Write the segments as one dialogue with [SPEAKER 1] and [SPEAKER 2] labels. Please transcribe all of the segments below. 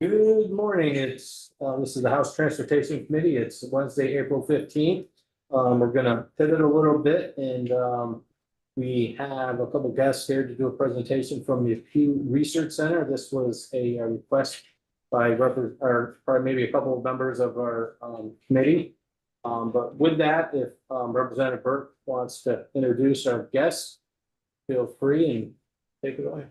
[SPEAKER 1] Good morning. This is the House Transportation Committee. It's Wednesday, April 15th. We're gonna pivot a little bit and we have a couple guests here to do a presentation from the Pew Research Center. This was a request by or probably maybe a couple of members of our committee. But with that, if Representative Burke wants to introduce our guests, feel free and take it away.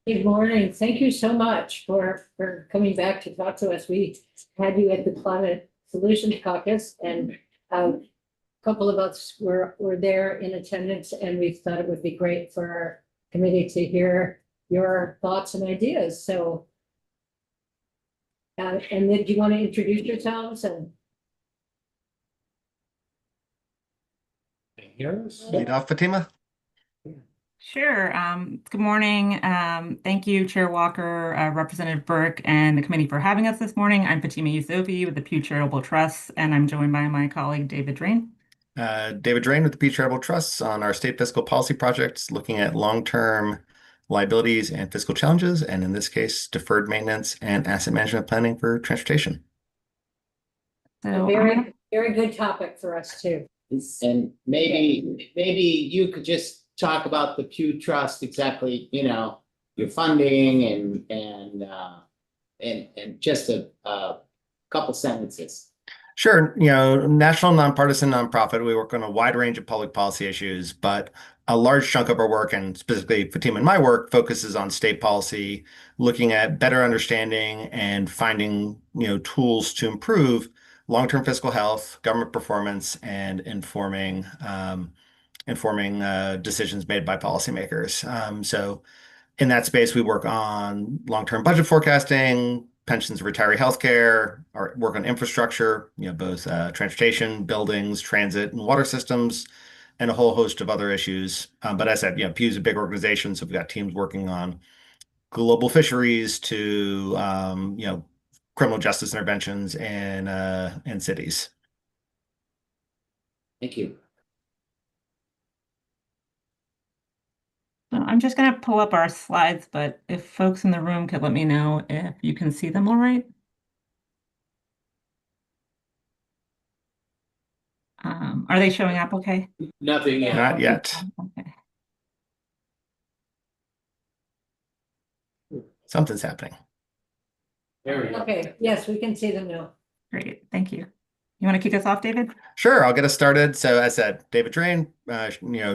[SPEAKER 2] Good morning. Thank you so much for coming back to talk to us. We had you at the Climate Solutions Caucus, and a couple of us were there in attendance, and we thought it would be great for our committee to hear your thoughts and ideas. So, and then do you want to introduce yourselves? And
[SPEAKER 3] Lead off, Fatima.
[SPEAKER 4] Sure. Good morning. Thank you, Chair Walker, Representative Burke, and the committee for having us this morning. I'm Fatima Yusofi with the Pew Charitable Trust, and I'm joined by my colleague, David Drain.
[SPEAKER 3] David Drain with the Pew Charitable Trusts on our state fiscal policy projects, looking at long-term liabilities and fiscal challenges, and in this case, deferred maintenance and asset management planning for transportation.
[SPEAKER 2] a very good topic for us too.
[SPEAKER 5] And maybe you could just talk about the Pew Trust, exactly, your funding and just a couple sentences.
[SPEAKER 3] Sure. National nonpartisan nonprofit, we work on a wide range of public policy issues, but a large chunk of our work, and specifically Fatima and my work, focuses on state policy, looking at better understanding and finding, tools to improve long-term fiscal health, government performance, and informing decisions made by policymakers. So in that space, we work on long-term budget forecasting, pensions, retiree healthcare, or work on infrastructure, both transportation, buildings, transit, and water systems, and a whole host of other issues. But as I said, Pew's a big organization, so we've got teams working on global fisheries to, criminal justice interventions in cities.
[SPEAKER 5] Thank you.
[SPEAKER 4] So I'm just going to pull up our slides, but if folks in the room could let me know if you can see them all right. Are they showing up okay?
[SPEAKER 1] Nothing yet.
[SPEAKER 3] Not yet.
[SPEAKER 4] Okay.
[SPEAKER 3] Something's happening.
[SPEAKER 1] There we go.
[SPEAKER 2] Okay, yes, we can see them now.
[SPEAKER 4] Great. Thank you. You want to kick us off, David?
[SPEAKER 3] Sure, I'll get us started. So as I said, David Drain,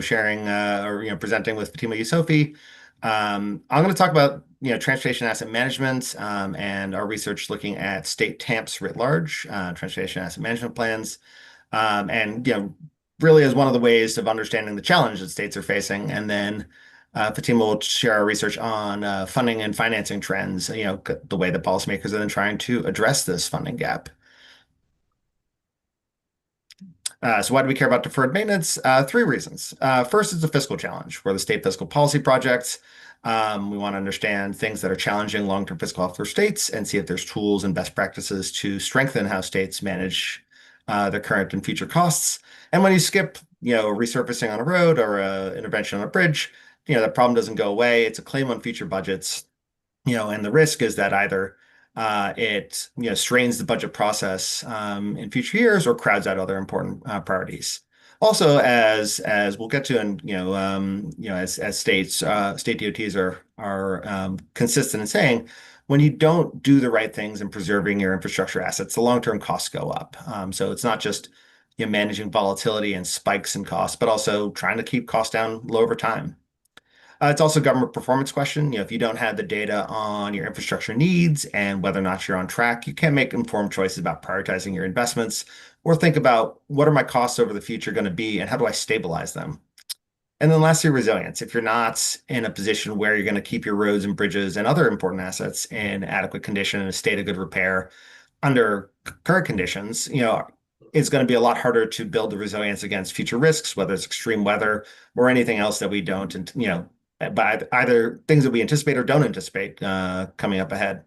[SPEAKER 3] sharing or presenting with Fatima Yusofi. I'm going to talk about transportation asset management and our research looking at state TAMPs writ large, transportation asset management plans, and really as one of the ways of understanding the challenge that states are facing. And then Fatima will share our research on funding and financing trends, the way that policymakers are then trying to address this funding gap. So why do we care about deferred maintenance? Three reasons. First is the fiscal challenge, where the state fiscal policy projects. We want to understand things that are challenging long-term fiscal health for states and see if there's tools and best practices to strengthen how states manage their current and future costs. And when you skip, resurfacing on a road or an intervention on a bridge, that problem doesn't go away. It's a claim on future budgets, and the risk is that either it strains the budget process in future years or crowds out other important priorities. Also, as we'll get to, and as states, state DOTs are consistent in saying, when you don't do the right things in preserving your infrastructure assets, the long-term costs go up. So it's not just managing volatility and spikes in costs, but also trying to keep costs down low over time. It's also a government performance question. If you don't have the data on your infrastructure needs and whether or not you're on track, you can't make informed choices about prioritizing your investments or think about what are my costs over the future going to be and how do I stabilize them? And then lastly, resilience. If you're not in a position where you're going to keep your roads and bridges and other important assets in adequate condition and a state of good repair under current conditions, it's going to be a lot harder to build the resilience against future risks, whether it's extreme weather or anything else that we don't, by either things that we anticipate or don't anticipate coming up ahead.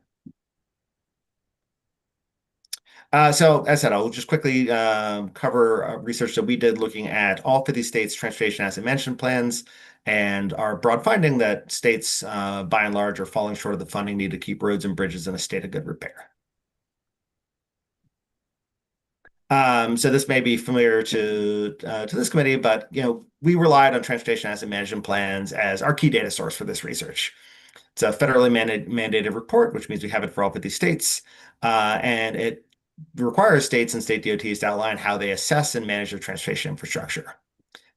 [SPEAKER 3] So as I said, I'll just quickly cover research that we did looking at all 50 states' transportation asset management plans and our broad finding that states, by and large, are falling short of the funding needed to keep roads and bridges in a state of good repair. So this may be familiar to this committee, but we relied on transportation asset management plans as our key data source for this research. It's a federally mandated report, which means we have it for all 50 states, and it requires states and state DOTs to outline how they assess and manage their transportation infrastructure.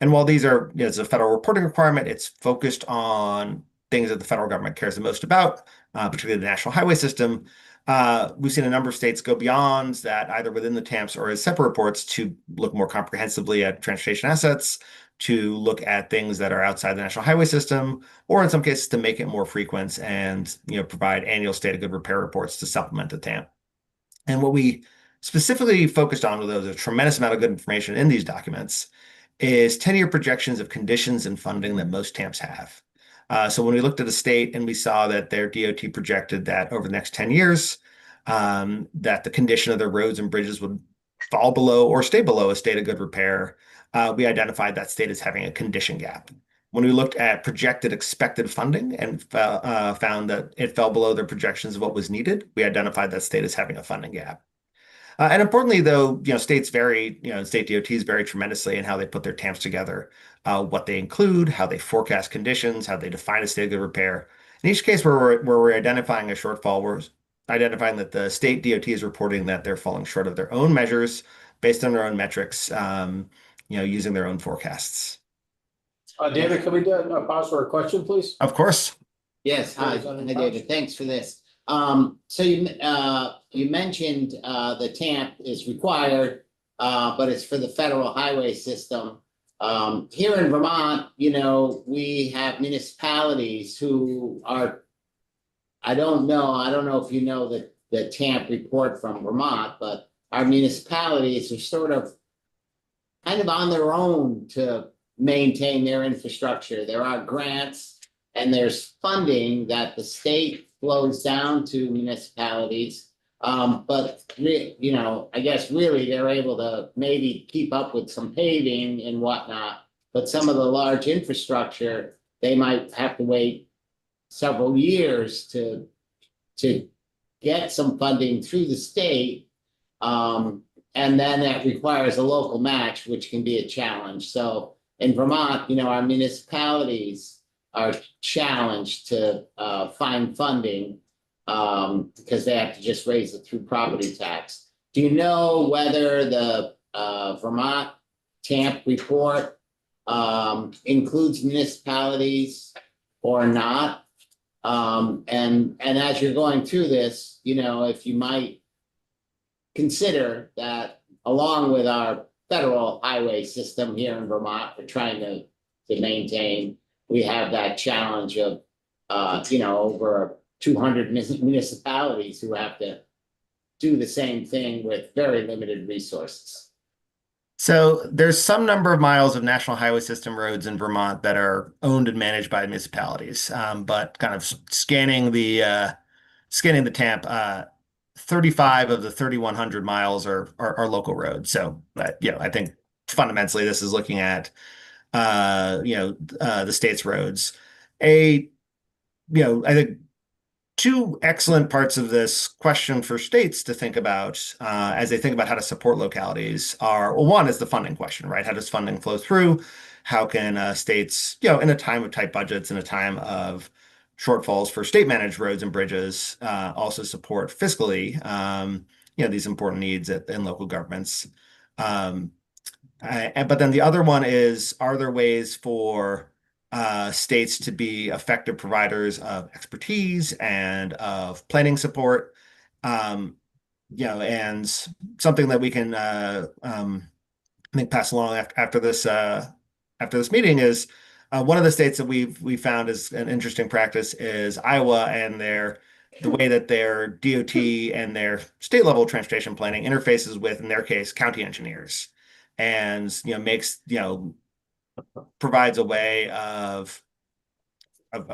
[SPEAKER 3] And while these are, it's a federal reporting requirement, it's focused on things that the federal government cares the most about, particularly the national highway system. We've seen a number of states go beyond that, either within the TAMPs or as separate reports, to look more comprehensively at transportation assets, to look at things that are outside the national highway system, or in some cases to make it more frequent and provide annual state of good repair reports to supplement the TAMP. And what we specifically focused on, with a tremendous amount of good information in these documents, is 10-year projections of conditions and funding that most TAMPs have. So when we looked at a state and we saw that their DOT projected that over the next 10 years, that the condition of their roads and bridges would fall below or stay below a state of good repair, we identified that state as having a condition gap. When we looked at projected expected funding and found that it fell below their projections of what was needed, we identified that state as having a funding gap. And importantly, though, states vary, state DOTs vary tremendously in how they put their TAMPs together, what they include, how they forecast conditions, how they define a state of good repair. In each case where we're identifying a shortfall, we're identifying that the state DOT is reporting that they're falling short of their own measures based on their own metrics, using their own forecasts.
[SPEAKER 1] David, can we do a pause for a question, please?
[SPEAKER 3] Of course.
[SPEAKER 5] Yes, hi, David, thanks for this. So you mentioned the TAMP is required, but it's for the federal highway system. Here in Vermont, we have municipalities who are, I don't know if you know the TAMP report from Vermont, but our municipalities are sort of kind of on their own to maintain their infrastructure. There are grants and there's funding that the state flows down to municipalities. But I guess really they're able to maybe keep up with some paving and whatnot. But some of the large infrastructure, they might have to wait several years to get some funding through the state. And then that requires a local match, which can be a challenge. So in Vermont, our municipalities are challenged to find funding because they have to just raise it through property tax. Do you know whether the Vermont TAMP report includes municipalities or not? And as you're going through this, if you might consider that along with our federal highway system here in Vermont, we're trying to maintain, we have that challenge of, over 200 municipalities who have to do the same thing with very limited resources.
[SPEAKER 3] So there's some number of miles of national highway system roads in Vermont that are owned and managed by municipalities. But kind of scanning the TAMP, 35 of the 3,100 miles are local roads. So, I think fundamentally this is looking at, the state's roads. I think two excellent parts of this question for states to think about as they think about how to support localities are, well, one is the funding question, right? How does funding flow through? How can states, in a time of tight budgets, in a time of shortfalls for state managed roads and bridges, also support fiscally, these important needs in local governments. But then the other one is, are there ways for states to be effective providers of expertise and of planning support? And something that we can, I think, pass along after this meeting is one of the states that we found is an interesting practice is Iowa, and the way that their DOT and their state level transportation planning interfaces with, in their case, county engineers, and provides a way of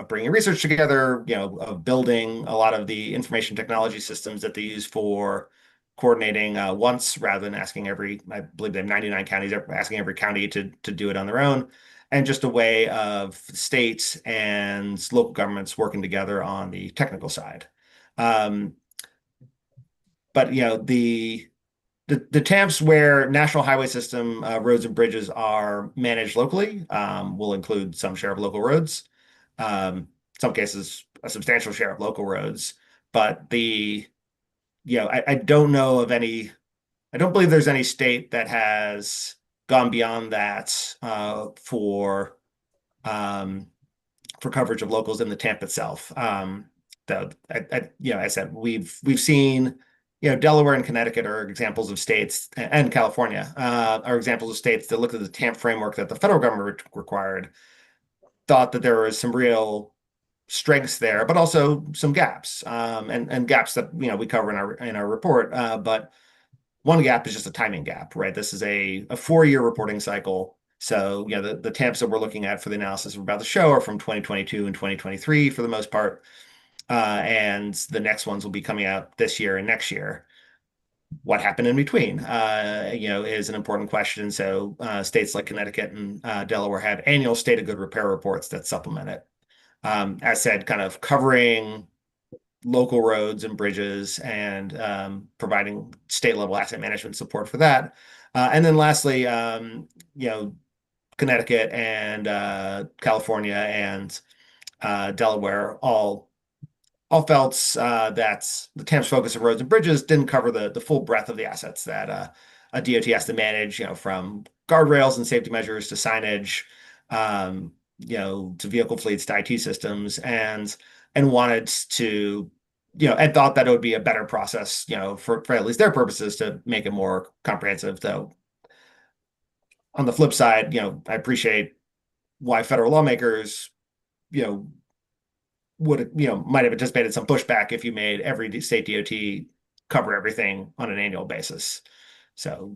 [SPEAKER 3] bringing research together, of building a lot of the information technology systems that they use for coordinating once, rather than asking I believe they have 99 counties, asking every county to do it on their own. and just a way of states and local governments working together on the technical side. But the TAMPs where National Highway System roads and bridges are managed locally will include some share of local roads, some cases a substantial share of local roads. But I don't know of any. I don't believe there's any state that has gone beyond that for coverage of locals in the TAMP itself. Though I said we've seen, Delaware and Connecticut are examples of states, and California are examples of states that looked at the TAMP framework that the federal government required, thought that there was some real strengths there, but also some gaps, and gaps that we cover in our report. But one gap is just a timing gap, right? This is a 4-year reporting cycle. So, the TAMPs that we're looking at for the analysis we're about to show are from 2022 and 2023 for the most part. And the next ones will be coming out this year and next year. What happened in between, is an important question. So states like Connecticut and Delaware have annual state of good repair reports that supplement it. As said, kind of covering local roads and bridges and providing state level asset management support for that. And then lastly, Connecticut and California and Delaware all felt that the TAMP's focus of roads and bridges didn't cover the full breadth of the assets that a DOT has to manage, from guardrails and safety measures to signage, to vehicle fleets to IT systems, and wanted to, and thought that it would be a better process, for at least their purposes to make it more comprehensive. Though on the flip side, I appreciate why federal lawmakers, might have anticipated some pushback if you made every state DOT cover everything on an annual basis. So,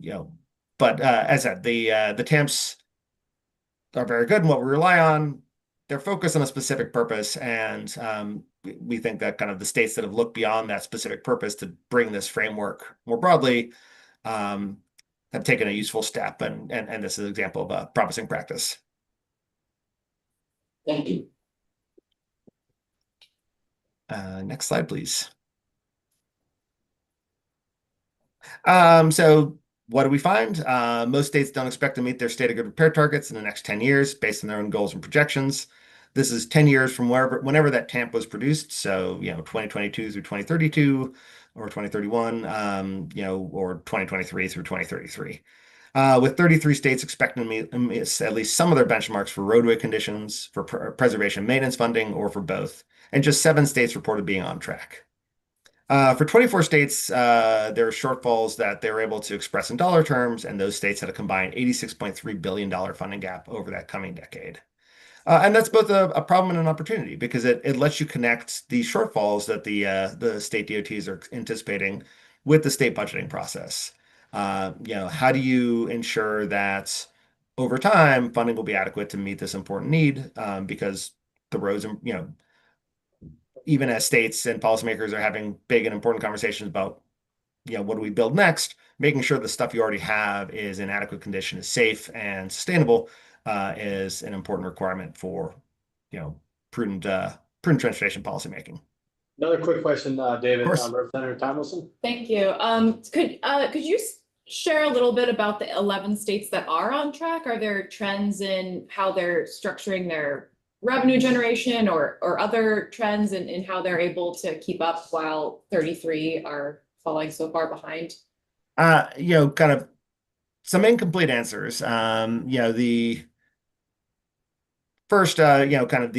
[SPEAKER 3] but as I said, the TAMPs are very good in what we rely on. They're focused on a specific purpose, and we think that kind of the states that have looked beyond that specific purpose to bring this framework more broadly have taken a useful step, and this is an example of a promising practice.
[SPEAKER 5] Thank you.
[SPEAKER 3] Next slide, please. So what do we find? Most states don't expect to meet their state of good repair targets in the next 10 years based on their own goals and projections. This is 10 years from whenever that TAMP was produced. So, 2022 through 2032 or 2031, or 2023 through 2033. With 33 states expecting to meet at least some of their benchmarks for roadway conditions, for preservation maintenance funding, or for both, and just 7 states reported being on track. For 24 states, there are shortfalls that they were able to express in dollar terms, and those states had a combined $86.3 billion funding gap over that coming decade. And that's both a problem and an opportunity, because it lets you connect the shortfalls that the state DOTs are anticipating with the state budgeting process. How do you ensure that over time funding will be adequate to meet this important need? Because the roads, even as states and policymakers are having big and important conversations about, what do we build next, making sure the stuff you already have is in adequate condition, is safe and sustainable, is an important requirement for, prudent transportation policymaking.
[SPEAKER 1] Another quick question, David,
[SPEAKER 3] course.
[SPEAKER 1] Representative Tomlinson.
[SPEAKER 6] Thank you. Could you share a little bit about the 11 states that are on track? Are there trends in how they're structuring their revenue generation or other trends in how they're able to keep up while 33 are falling so far behind?
[SPEAKER 3] Kind of some incomplete answers. The first, kind of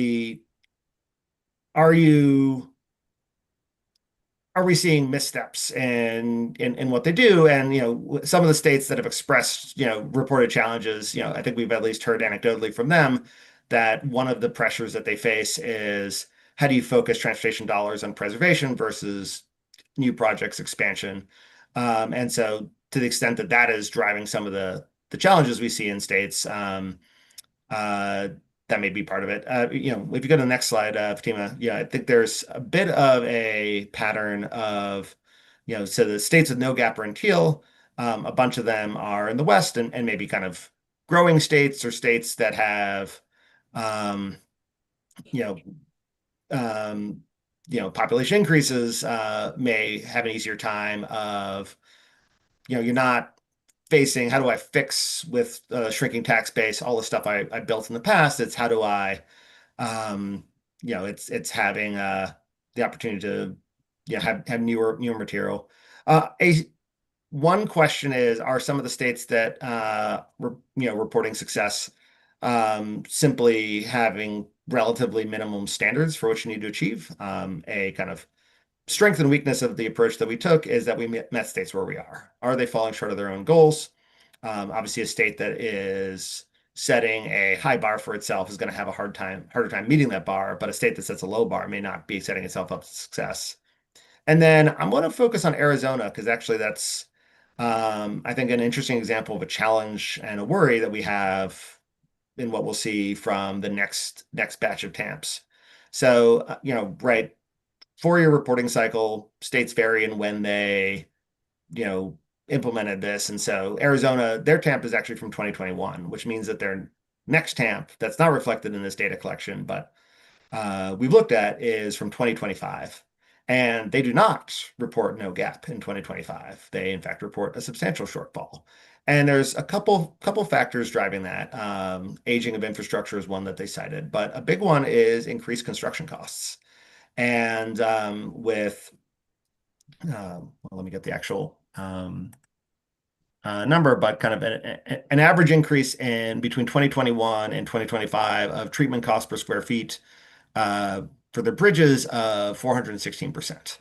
[SPEAKER 3] are we seeing missteps in what they do? And, some of the states that have expressed, reported challenges, I think we've at least heard anecdotally from them that one of the pressures that they face is, how do you focus transportation dollars on preservation versus new projects expansion? And so to the extent that that is driving some of the challenges we see in states, that may be part of it. If you go to the next slide, Fatima, I think there's a bit of a pattern of, so the states with no gap are in teal. A bunch of them are in the West and maybe kind of growing states or states that have, um, you know, population increases may have an easier time of, you're not facing how do I fix with shrinking tax base, all the stuff I built in the past. It's how do I, it's having the opportunity to, have newer material. One question is, are some of the states that reporting success simply having relatively minimum standards for what you need to achieve? A kind of strength and weakness of the approach that we took is that we met states where we are. Are they falling short of their own goals? Obviously, a state that is setting a high bar for itself is going to have a harder time meeting that bar, but a state that sets a low bar may not be setting itself up to success. And then I'm going to focus on Arizona because actually that's, I think, an interesting example of a challenge and a worry that we have in what we'll see from the next batch of TAMPs. So, right, 4-year reporting cycle, states vary in when they, implemented this. And so Arizona, their TAMP is actually from 2021, which means that their next TAMP that's not reflected in this data collection, but we've looked at is from 2025. And they do not report no gap in 2025. They, in fact, report a substantial shortfall. And there's a couple factors driving that. Aging of infrastructure is one that they cited, but a big one is increased construction costs. And with, well, let me get the actual number, but kind of an average increase in between 2021 and 2025 of treatment costs per square feet for the bridges of 416%.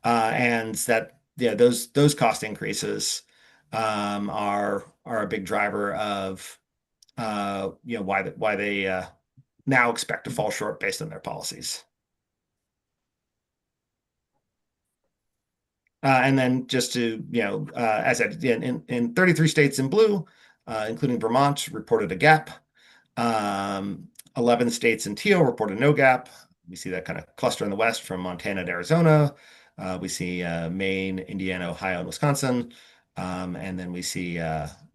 [SPEAKER 3] And that, those cost increases are a big driver of why they now expect to fall short based on their policies. And then just to, as I said, in 33 states in blue, including Vermont, reported a gap. 11 states in teal reported no gap. We see that kind of cluster in the west from Montana to Arizona. We see Maine, Indiana, Ohio, and Wisconsin. And then we see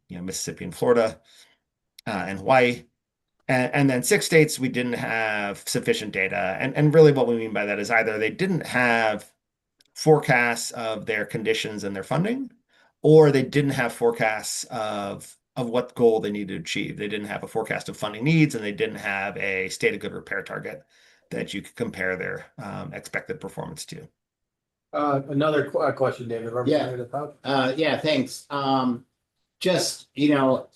[SPEAKER 3] Mississippi and Florida and Hawaii. And then 6 states, we didn't have sufficient data. And really what we mean by that is either they didn't have forecasts of their conditions and their funding, or they didn't have forecasts of what goal they needed to achieve. They didn't have a forecast of funding needs, and they didn't have a state of good repair target that you could compare their expected performance to.
[SPEAKER 1] Another question, David. Representative Howe?
[SPEAKER 5] Yeah, thanks. Just,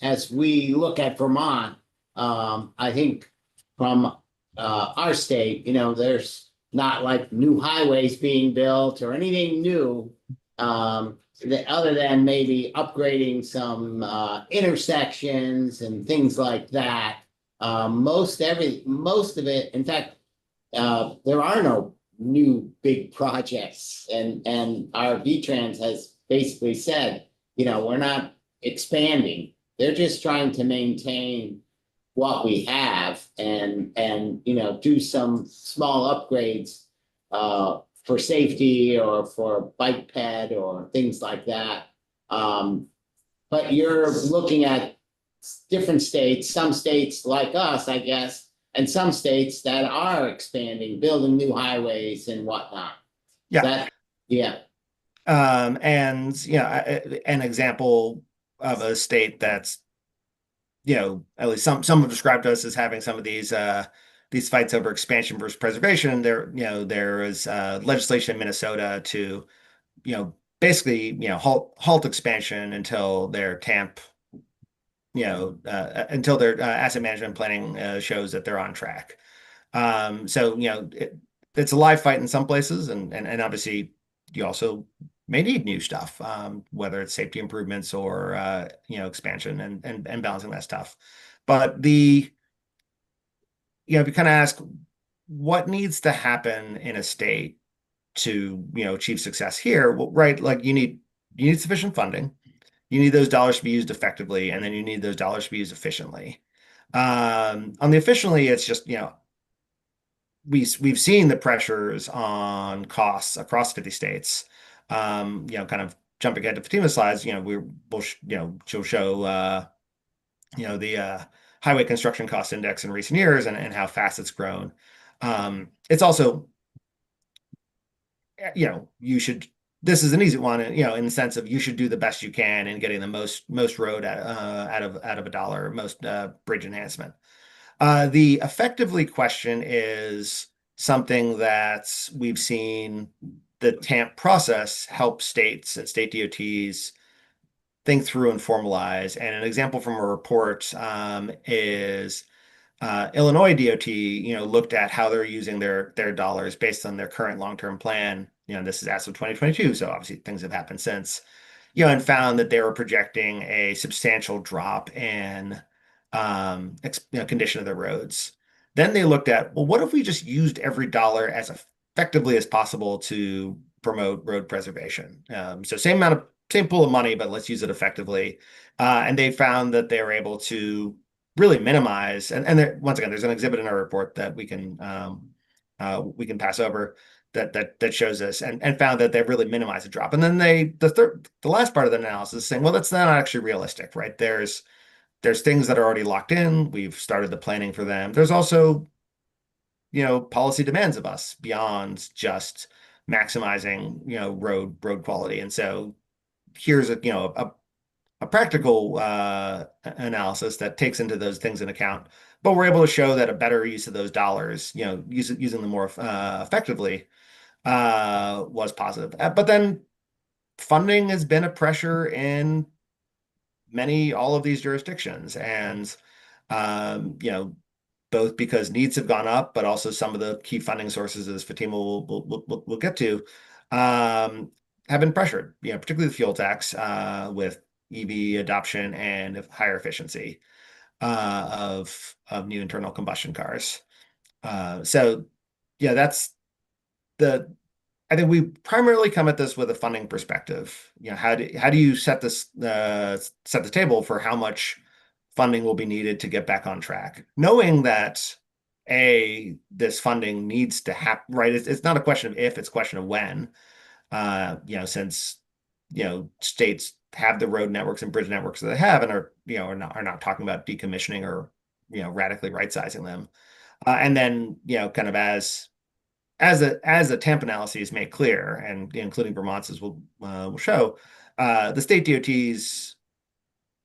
[SPEAKER 5] as we look at Vermont, I think from our state, there's not like new highways being built or anything new, other than maybe upgrading some intersections and things like that. Most of it, in fact, there are no new big projects, and our VTrans has basically said, we're not expanding. They're just trying to maintain what we have and do some small upgrades for safety or for bike ped or things like that. But you're looking at different states, some states like us, I guess, and some states that are expanding, building new highways and whatnot.
[SPEAKER 3] Yeah.
[SPEAKER 5] And
[SPEAKER 3] an example of a state that's, at least some have described us as having some of these fights over expansion versus preservation. There is legislation in Minnesota to, basically, halt expansion until their TAMP, until their asset management planning shows that they're on track. So, it's a live fight in some places, and obviously you also may need new stuff, whether it's safety improvements or expansion and balancing that stuff. But if you kind of ask what needs to happen in a state to achieve success here, well, right, like you need sufficient funding, you need those dollars to be used effectively, and then you need those dollars to be used efficiently. On the efficiently, it's just we've seen the pressures on costs across 50 states. Kind of jumping ahead to Fatima's slides, she'll show the highway construction cost index in recent years and how fast it's grown. It's also, this is an easy one, in the sense of you should do the best you can in getting the most road out of a dollar, most bridge enhancement. The effectively question is something that we've seen the TAMP process help states and state DOTs think through and formalize. And an example from a report is Illinois DOT, looked at how they're using their dollars based on their current long-term plan. This is as of 2022, so obviously things have happened since, and found that they were projecting a substantial drop in condition of the roads. Then they looked at, well, what if we just used every dollar as effectively as possible to promote road preservation? So same pool of money, but let's use it effectively. And they found that they were able to really minimize, and once again, there's an exhibit in our report that we can pass over that shows this, and found that they really minimized the drop. And then the last part of the analysis is saying, well, that's not actually realistic, right? There's things that are already locked in. We've started the planning for them. There's also, policy demands of us beyond just maximizing, road quality. And so here's a practical analysis that takes into those things into account. But we're able to show that a better use of those dollars, using them more effectively, was positive. But then funding has been a pressure in all of these jurisdictions, and both because needs have gone up, but also some of the key funding sources, as Fatima will get to, have been pressured. Particularly the fuel tax, with EV adoption and higher efficiency of new internal combustion cars. So yeah, that's I think we primarily come at this with a funding perspective. How do you set the table for how much funding will be needed to get back on track, knowing that this funding needs to happen, right? It's not a question of if, it's a question of when. Since states have the road networks and bridge networks that they have, and are not talking about decommissioning or radically right sizing them, and then kind of as the TAMP analyses make clear, and including Vermont's as will show, the state DOTs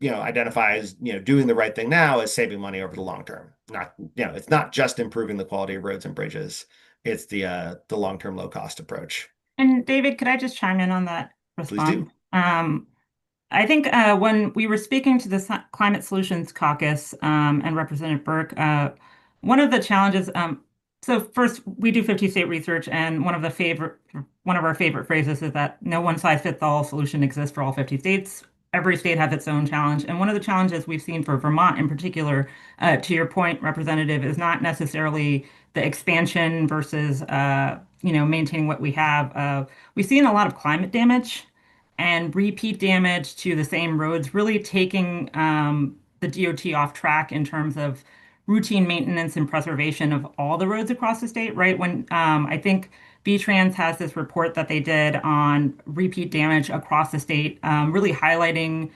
[SPEAKER 3] identifies doing the right thing now as saving money over the long term. It's not just improving the quality of roads and bridges. It's the long-term low cost approach.
[SPEAKER 4] And David, could I just chime in on that response?
[SPEAKER 3] Please do.
[SPEAKER 4] I think when we were speaking to the Climate Solutions Caucus and Representative Burke, one of the challenges, so first we do 50 state research, and one of our favorite phrases is that no one size fits all solution exists for all 50 states. Every state has its own challenge. And one of the challenges we've seen for Vermont in particular, to your point, Representative, is not necessarily the expansion versus, maintaining what we have. We've seen a lot of climate damage and repeat damage to the same roads, really taking the DOT off track in terms of routine maintenance and preservation of all the roads across the state, right? When I think VTrans has this report that they did on repeat damage across the state, really highlighting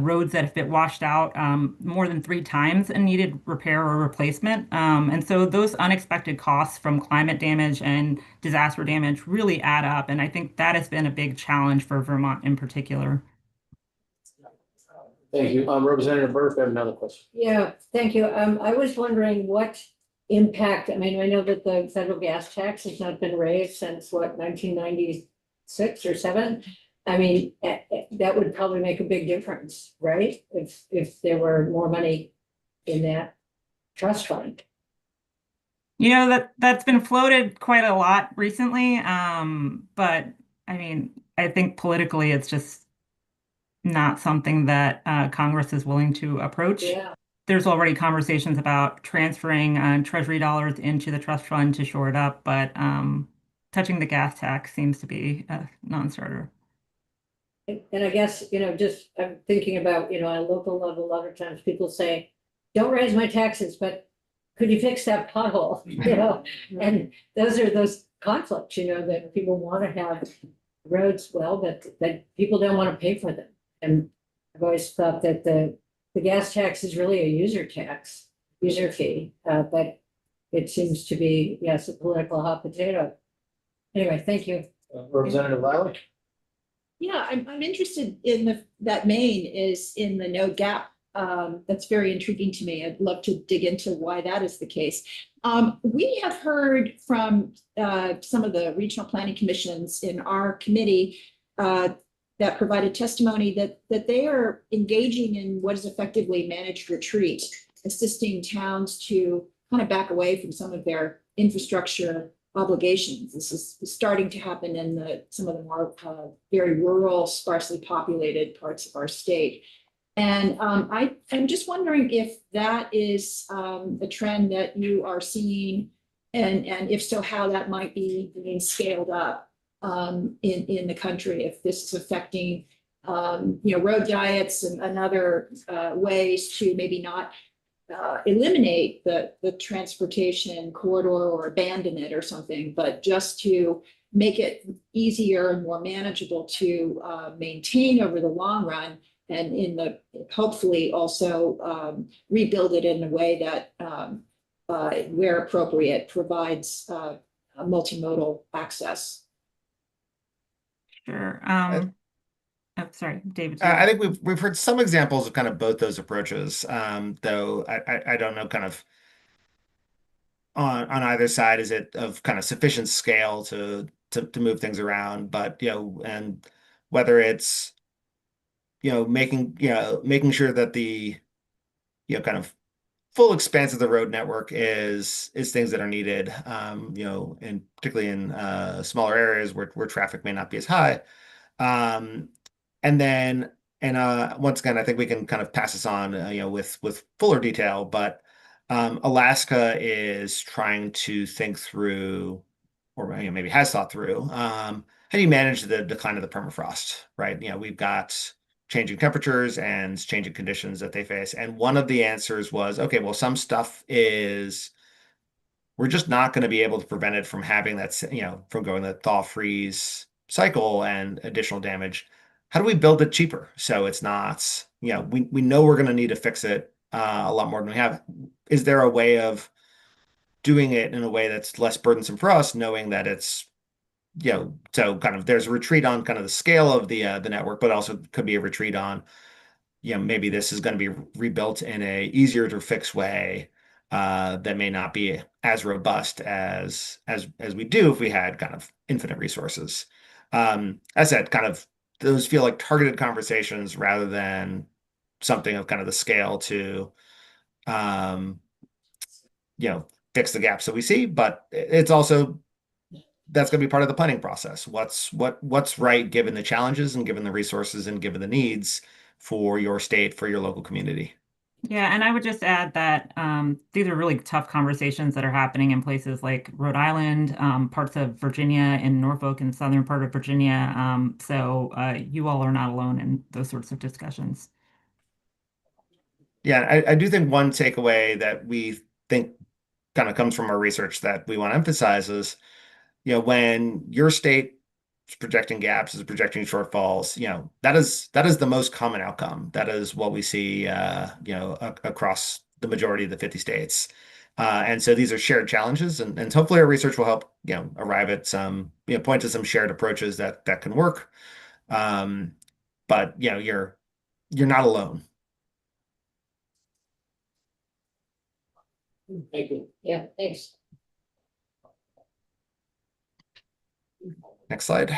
[SPEAKER 4] roads that have been washed out more than 3 times and needed repair or replacement. And so those unexpected costs from climate damage and disaster damage really add up. And I think that has been a big challenge for Vermont in particular.
[SPEAKER 1] Thank you. Representative Burke, I have another question.
[SPEAKER 2] Yeah, thank you. I was wondering what impact, I mean, I know that the federal gas tax has not been raised since what, 1996 or 7? I mean, that would probably make a big difference, right? If there were more money in that trust fund.
[SPEAKER 4] That's been floated quite a lot recently. But I mean, I think politically it's just not something that Congress is willing to approach.
[SPEAKER 2] Yeah.
[SPEAKER 4] There's already conversations about transferring Treasury dollars into the trust fund to shore it up, but touching the gas tax seems to be a non-starter.
[SPEAKER 2] And I guess, just I'm thinking about, on a local level, a lot of times people say, don't raise my taxes, but could you fix that pothole? And those are those conflicts, that people want to have roads well, but that people don't want to pay for them. And I've always thought that the the gas tax is really a user tax, user fee, but it seems to be, yes, a political hot potato. Anyway, thank you.
[SPEAKER 1] Representative Lally?
[SPEAKER 7] Yeah, I'm interested in that Maine is in the no gap. That's very intriguing to me. I'd love to dig into why that is the case. We have heard from some of the regional planning commissions in our committee that provided testimony that they are engaging in what is effectively managed retreat, assisting towns to kind of back away from some of their infrastructure obligations. This is starting to happen in some of the more very rural, sparsely populated parts of our state. And I'm just wondering if that is a trend that you are seeing, and if so, how that might be being scaled up in the country, if this is affecting road diets and other ways to maybe not eliminate the transportation corridor or abandon it or something, but just to make it easier and more manageable to maintain over the long run, and hopefully also rebuild it in a way that where appropriate provides a multimodal access.
[SPEAKER 4] Sure. Oh, sorry, David.
[SPEAKER 3] I think we've heard some examples of kind of both those approaches, though I don't know kind of on either side is it of kind of sufficient scale to move things around, but and whether it's making sure that the kind of full expanse of the road network is things that are needed, and particularly in smaller areas where traffic may not be as high. And then, once again, I think we can kind of pass this on, with fuller detail, but Alaska is trying to think through, or maybe has thought through, how do you manage the decline of the permafrost, right? We've got changing temperatures and changing conditions that they face. And one of the answers was, okay, well, some stuff is, we're just not going to be able to prevent it from having that, from going the thaw freeze cycle and additional damage. How do we build it cheaper so it's not, we know we're going to need to fix it a lot more than we have. Is there a way of doing it in a way that's less burdensome for us, knowing that it's, so kind of there's a retreat on kind of the scale of the network, but also could be a retreat on, maybe this is going to be rebuilt in a easier to fix way that may not be as robust as we do if we had kind of infinite resources. As I said, kind of those feel like targeted conversations rather than something of kind of the scale to, fix the gaps that we see. But it's also, that's going to be part of the planning process. What's right given the challenges and given the resources and given the needs for your state, for your local community.
[SPEAKER 4] Yeah, and I would just add that these are really tough conversations that are happening in places like Rhode Island, parts of Virginia, in Norfolk, and southern part of Virginia. So you all are not alone in those sorts of discussions.
[SPEAKER 3] Yeah, I do think one takeaway that we think kind of comes from our research that we want to emphasize is, when your state is projecting gaps, is projecting shortfalls, that is the most common outcome. That is what we see, across the majority of the 50 states. And so these are shared challenges, and hopefully our research will help, arrive at some, point to some shared approaches that can work. But you're not alone.
[SPEAKER 1] Thank you.
[SPEAKER 2] Yeah, thanks.
[SPEAKER 3] Next slide.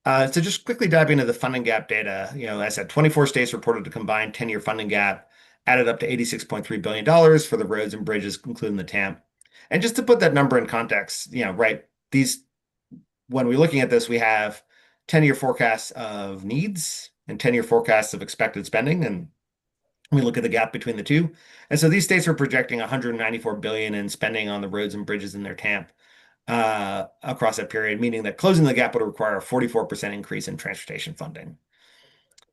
[SPEAKER 3] So just quickly diving into the funding gap data, as I said, 24 states reported a combined 10-year funding gap, added up to $86.3 billion for the roads and bridges, including the TAMP. And just to put that number in context, right, when we're looking at this, we have 10-year forecasts of needs and 10-year forecasts of expected spending, and we look at the gap between the two. And so these states are projecting $194 billion in spending on the roads and bridges in their TAMP across that period, meaning that closing the gap would require a 44% increase in transportation funding.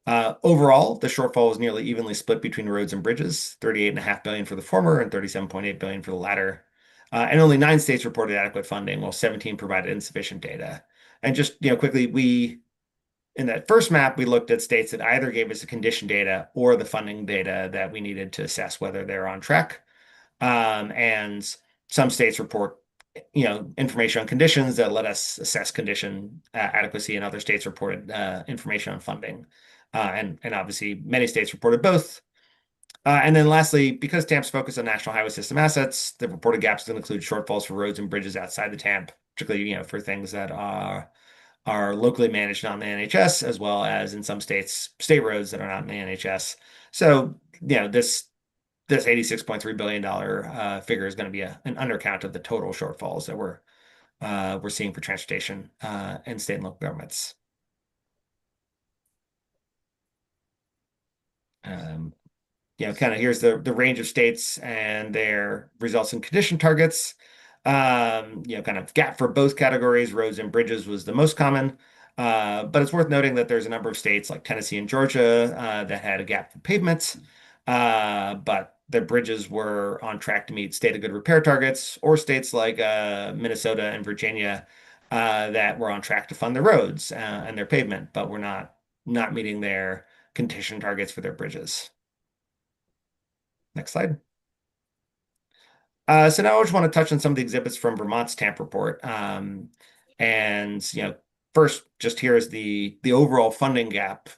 [SPEAKER 3] Overall, the shortfall was nearly evenly split between roads and bridges, $38.5 billion for the former and $37.8 billion for the latter. And only 9 states reported adequate funding, while 17 provided insufficient data. And just quickly, in that first map, we looked at states that either gave us the condition data or the funding data that we needed to assess whether they're on track. And some states report, information on conditions that let us assess condition adequacy, and other states reported information on funding. And obviously, many states reported both. And then lastly, because TAMP's focus on national highway system assets, the reported gaps don't include shortfalls for roads and bridges outside the TAMP, particularly, for things that are locally managed, not in the NHS, as well as in some states, state roads that are not in the NHS. So, this $86.3 billion figure is going to be an undercount of the total shortfalls that we're seeing for transportation in state and local governments. Kind of here's the range of states and their results and condition targets. Kind of gap for both categories. Roads and bridges was the most common. But it's worth noting that there's a number of states like Tennessee and Georgia that had a gap for pavements. But their bridges were on track to meet state of good repair targets, or states like Minnesota and Virginia that were on track to fund their roads and their pavement, but were not meeting their condition targets for their bridges. Next slide. So now I just want to touch on some of the exhibits from Vermont's TAMP report. First, just here is the overall funding gap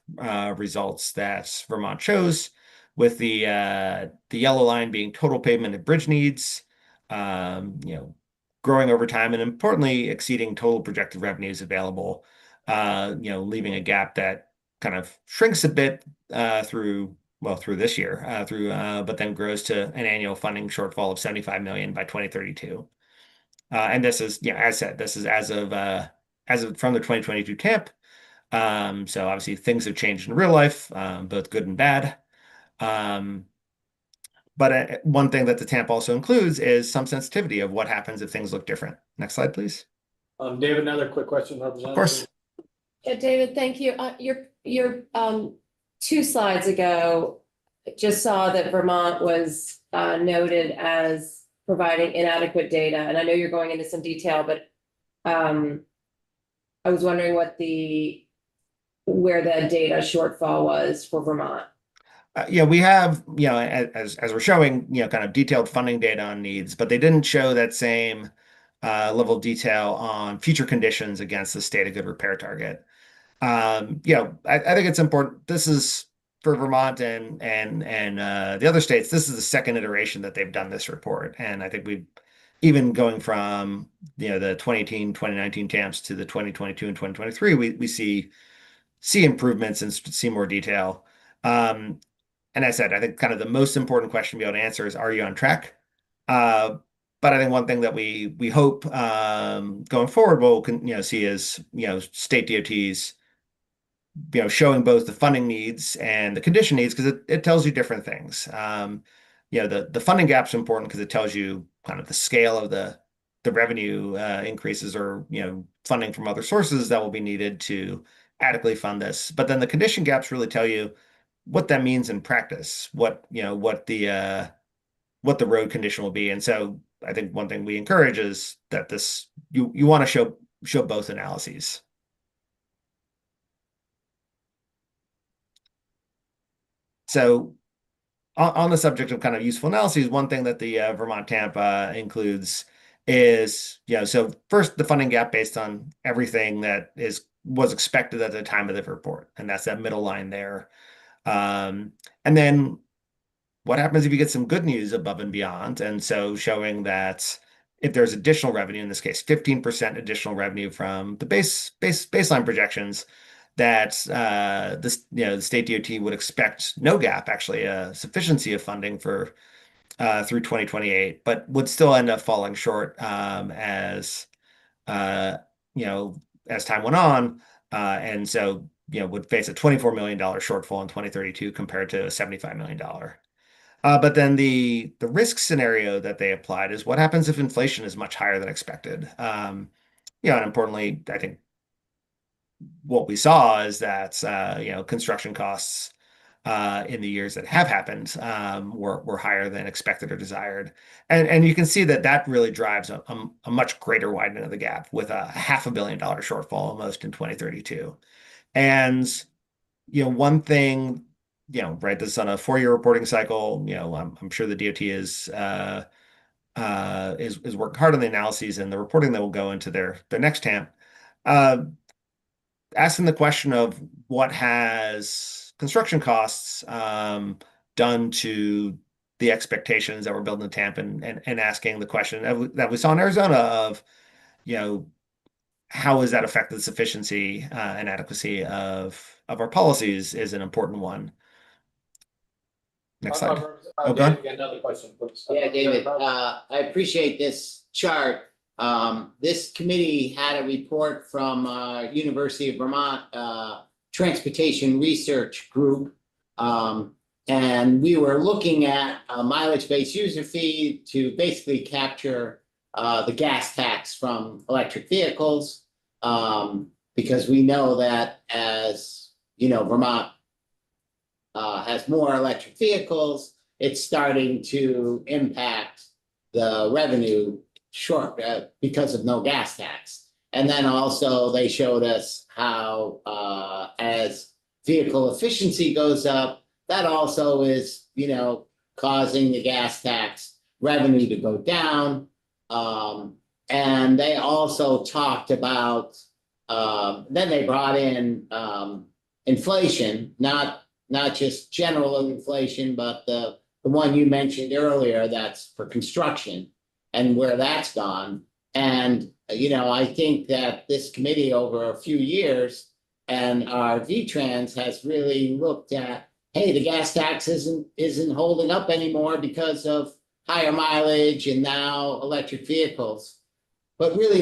[SPEAKER 3] results that Vermont shows, with the yellow line being total pavement and bridge needs, growing over time, and importantly, exceeding total projected revenues available, leaving a gap that kind of shrinks a bit through this year, but then grows to an annual funding shortfall of $75 million by 2032. And this is, as said, this is as of from the 2022 TAMP. So obviously things have changed in real life, both good and bad. But one thing that the TAMP also includes is some sensitivity of what happens if things look different. Next slide, please.
[SPEAKER 1] David, another quick question.
[SPEAKER 3] Of course.
[SPEAKER 8] Yeah, David, thank you. Your 2 slides ago, just saw that Vermont was noted as providing inadequate data, and I know you're going into some detail, but I was wondering where the data shortfall was for Vermont.
[SPEAKER 3] We have, as we're showing, kind of detailed funding data on needs, but they didn't show that same level of detail on future conditions against the state of good repair target. I think it's important. This is for Vermont and the other states. This is the second iteration that they've done this report, and I think we've even going from the 2018, 2019 TAMPs to the 2022 and 2023, we see improvements and see more detail. And as I said, I think kind of the most important question to be able to answer is, are you on track? But I think one thing that we hope going forward we'll see is state DOTs showing both the funding needs and the condition needs, because it tells you different things. The funding gap is important because it tells you kind of the scale of the revenue increases, or funding from other sources that will be needed to adequately fund this. But then the condition gaps really tell you what that means in practice, what the road condition will be. And so I think one thing we encourage is that you want to show both analyses. So on the subject of kind of useful analyses, one thing that the Vermont TAMP includes is, so first the funding gap based on everything that was expected at the time of the report, and that's that middle line there. And then what happens if you get some good news above and beyond? And so showing that if there's additional revenue, in this case, 15% additional revenue from the baseline projections, that the state DOT would expect no gap, actually a sufficiency of funding for through 2028, but would still end up falling short as time went on, and so would face a $24 million shortfall in 2032 compared to a $75 million. But then the risk scenario that they applied is what happens if inflation is much higher than expected. And importantly, I think what we saw is that construction costs in the years that have happened were higher than expected or desired, and you can see that really drives a much greater widening of the gap, with a $500 million shortfall almost in 2032. And, one thing, right, this is on a 4-year reporting cycle. I'm sure the DOT is working hard on the analyses and the reporting that will go into their next TAMP. Asking the question of what has construction costs done to the expectations that we're building the TAMP, and asking the question that we saw in Arizona of, how has that affected the sufficiency and adequacy of our policies is an important one. Next slide.
[SPEAKER 1] Go
[SPEAKER 3] go ahead.
[SPEAKER 1] Another question, please.
[SPEAKER 5] Yeah, David, I appreciate this chart. This committee had a report from University of Vermont Transportation Research Group. And we were looking at a mileage-based user fee to basically capture the gas tax from electric vehicles. Because we know that as Vermont has more electric vehicles, it's starting to impact the revenue short because of no gas tax. And then also they showed us how as vehicle efficiency goes up, that also is, causing the gas tax revenue to go down. And they also talked about, then they brought in inflation, not just general inflation, but the one you mentioned earlier, that's for construction and where that's gone. And, I think that this committee over a few years and our VTrans has really looked at, hey, the gas tax isn't holding up anymore because of higher mileage and now electric vehicles. But really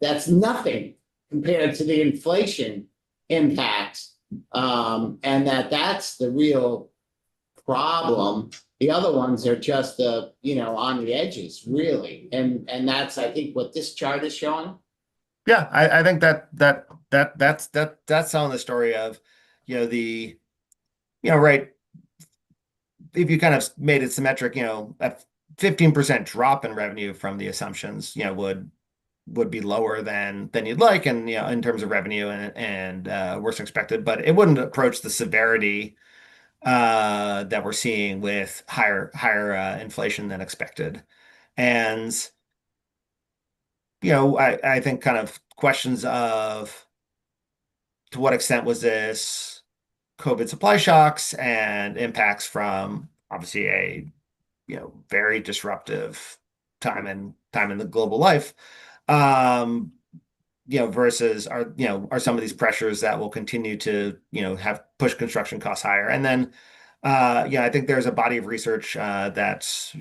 [SPEAKER 5] that's nothing compared to the inflation impacts. And that's the real problem. The other ones are just on the edges, really. And that's, I think, what this chart is showing.
[SPEAKER 3] Yeah, I think that's telling the story of, right. If you kind of made it symmetric, a 15% drop in revenue from the assumptions, would be lower than you'd like, and in terms of revenue and worse than expected, but it wouldn't approach the severity that we're seeing with higher inflation than expected. And I think kind of questions of, to what extent was this COVID supply shocks and impacts from obviously a very disruptive time in the global life, versus are some of these pressures that will continue to have push construction costs higher. And then I think there's a body of research that's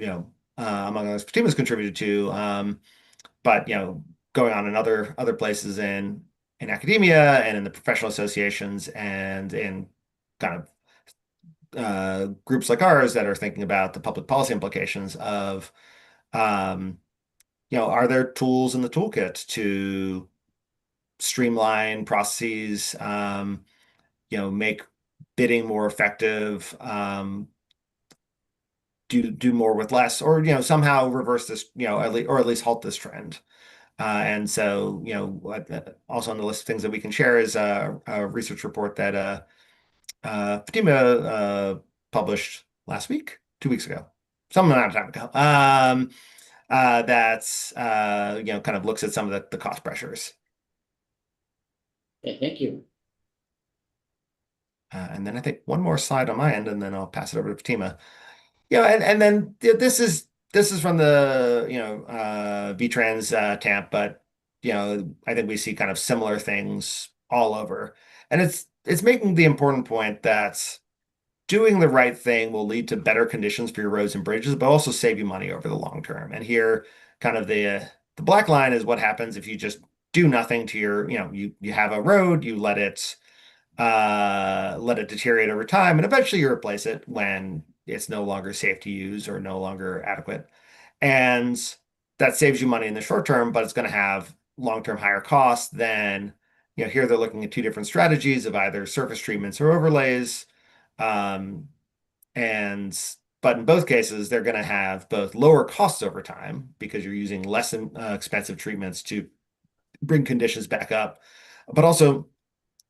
[SPEAKER 3] among others Fatima's contributed to, but going on in other places in academia and in the professional associations and in kind of groups like ours that are thinking about the public policy implications of are there tools in the toolkit to streamline processes, make bidding more effective, do more with less, or somehow reverse this, or at least halt this trend. And so also on the list of things that we can share is a research report that Fatima published last week, 2 weeks ago, some amount of time ago. That's kind of looks at some of the cost pressures.
[SPEAKER 5] Okay, thank you.
[SPEAKER 3] And then I think one more slide on my end, and then I'll pass it over to Fatima. And then this is from the VTrans TAMP, but I think we see kind of similar things all over, and it's making the important point that doing the right thing will lead to better conditions for your roads and bridges, but also save you money over the long term. And here, kind of the black line is what happens if you just do nothing to your, you have a road, you let it deteriorate over time, and eventually you replace it when it's no longer safe to use or no longer adequate. And that saves you money in the short term, but it's going to have long-term higher costs than, here they're looking at two different strategies of either surface treatments or overlays. But in both cases, they're going to have both lower costs over time because you're using less expensive treatments to bring conditions back up, but also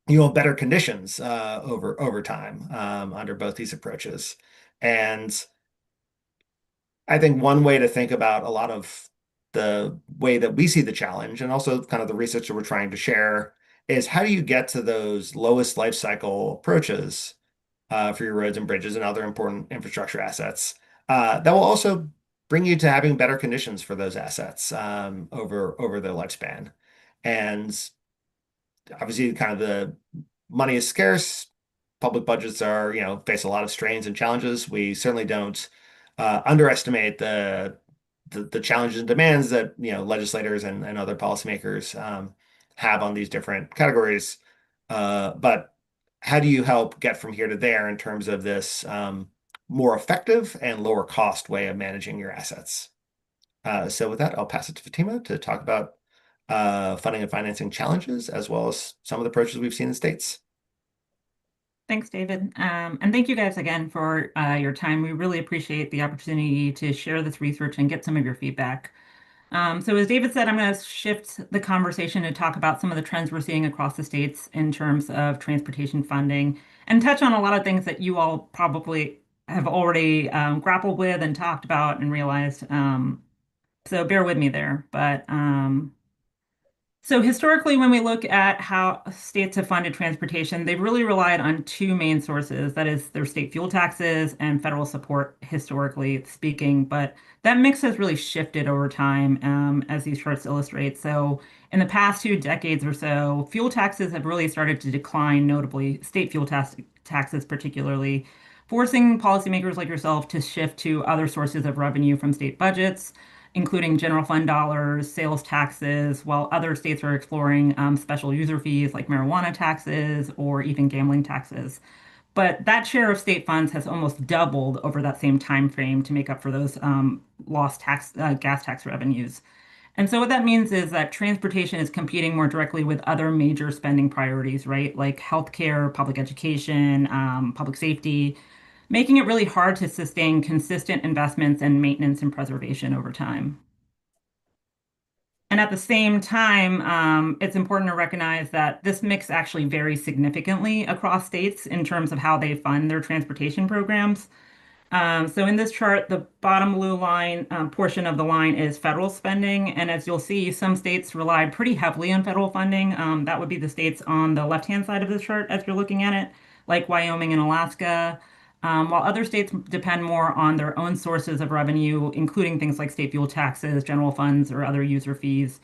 [SPEAKER 3] better conditions over time under both these approaches. And I think one way to think about a lot of the way that we see the challenge, and also kind of the research that we're trying to share, is how do you get to those lowest life cycle approaches for your roads and bridges and other important infrastructure assets that will also bring you to having better conditions for those assets over their lifespan. And obviously, kind of the money is scarce. Public budgets are, face a lot of strains and challenges. We certainly don't underestimate the challenges and demands that legislators and other policymakers have on these different categories. But how do you help get from here to there in terms of this more effective and lower cost way of managing your assets? So with that, I'll pass it to Fatima to talk about funding and financing challenges, as well as some of the approaches we've seen in states.
[SPEAKER 4] Thanks, David. And thank you guys again for your time. We really appreciate the opportunity to share this research and get some of your feedback. So as David said, I'm going to shift the conversation and talk about some of the trends we're seeing across the states in terms of transportation funding and touch on a lot of things that you all probably have already grappled with and talked about and realized. So bear with me there. So historically, when we look at how states have funded transportation, they've really relied on two main sources. That is their state fuel taxes and federal support, historically speaking. But that mix has really shifted over time, as these charts illustrate. So in the past 2 decades or so, fuel taxes have really started to decline, notably state fuel taxes particularly, forcing policymakers like yourself to shift to other sources of revenue from state budgets, including general fund dollars, sales taxes, while other states are exploring special user fees like marijuana taxes or even gambling taxes. But that share of state funds has almost doubled over that same time frame to make up for those lost gas tax revenues. And so what that means is that transportation is competing more directly with other major spending priorities, right? Like healthcare, public education, public safety, making it really hard to sustain consistent investments in maintenance and preservation over time. And at the same time, it's important to recognize that this mix actually varies significantly across states in terms of how they fund their transportation programs. So in this chart, the bottom blue line portion of the line is federal spending. And as you'll see, some states rely pretty heavily on federal funding. That would be the states on the left-hand side of the chart as you're looking at it, like Wyoming and Alaska. While other states depend more on their own sources of revenue, including things like state fuel taxes, general funds, or other user fees,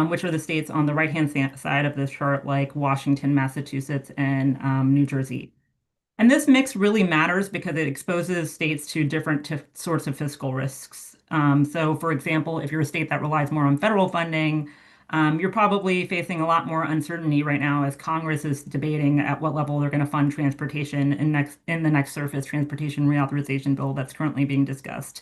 [SPEAKER 4] which are the states on the right-hand side of this chart, like Washington, Massachusetts, and New Jersey. And this mix really matters because it exposes states to different sorts of fiscal risks. So, for example, if you're a state that relies more on federal funding, you're probably facing a lot more uncertainty right now as Congress is debating at what level they're going to fund transportation in the next surface transportation reauthorization bill that's currently being discussed.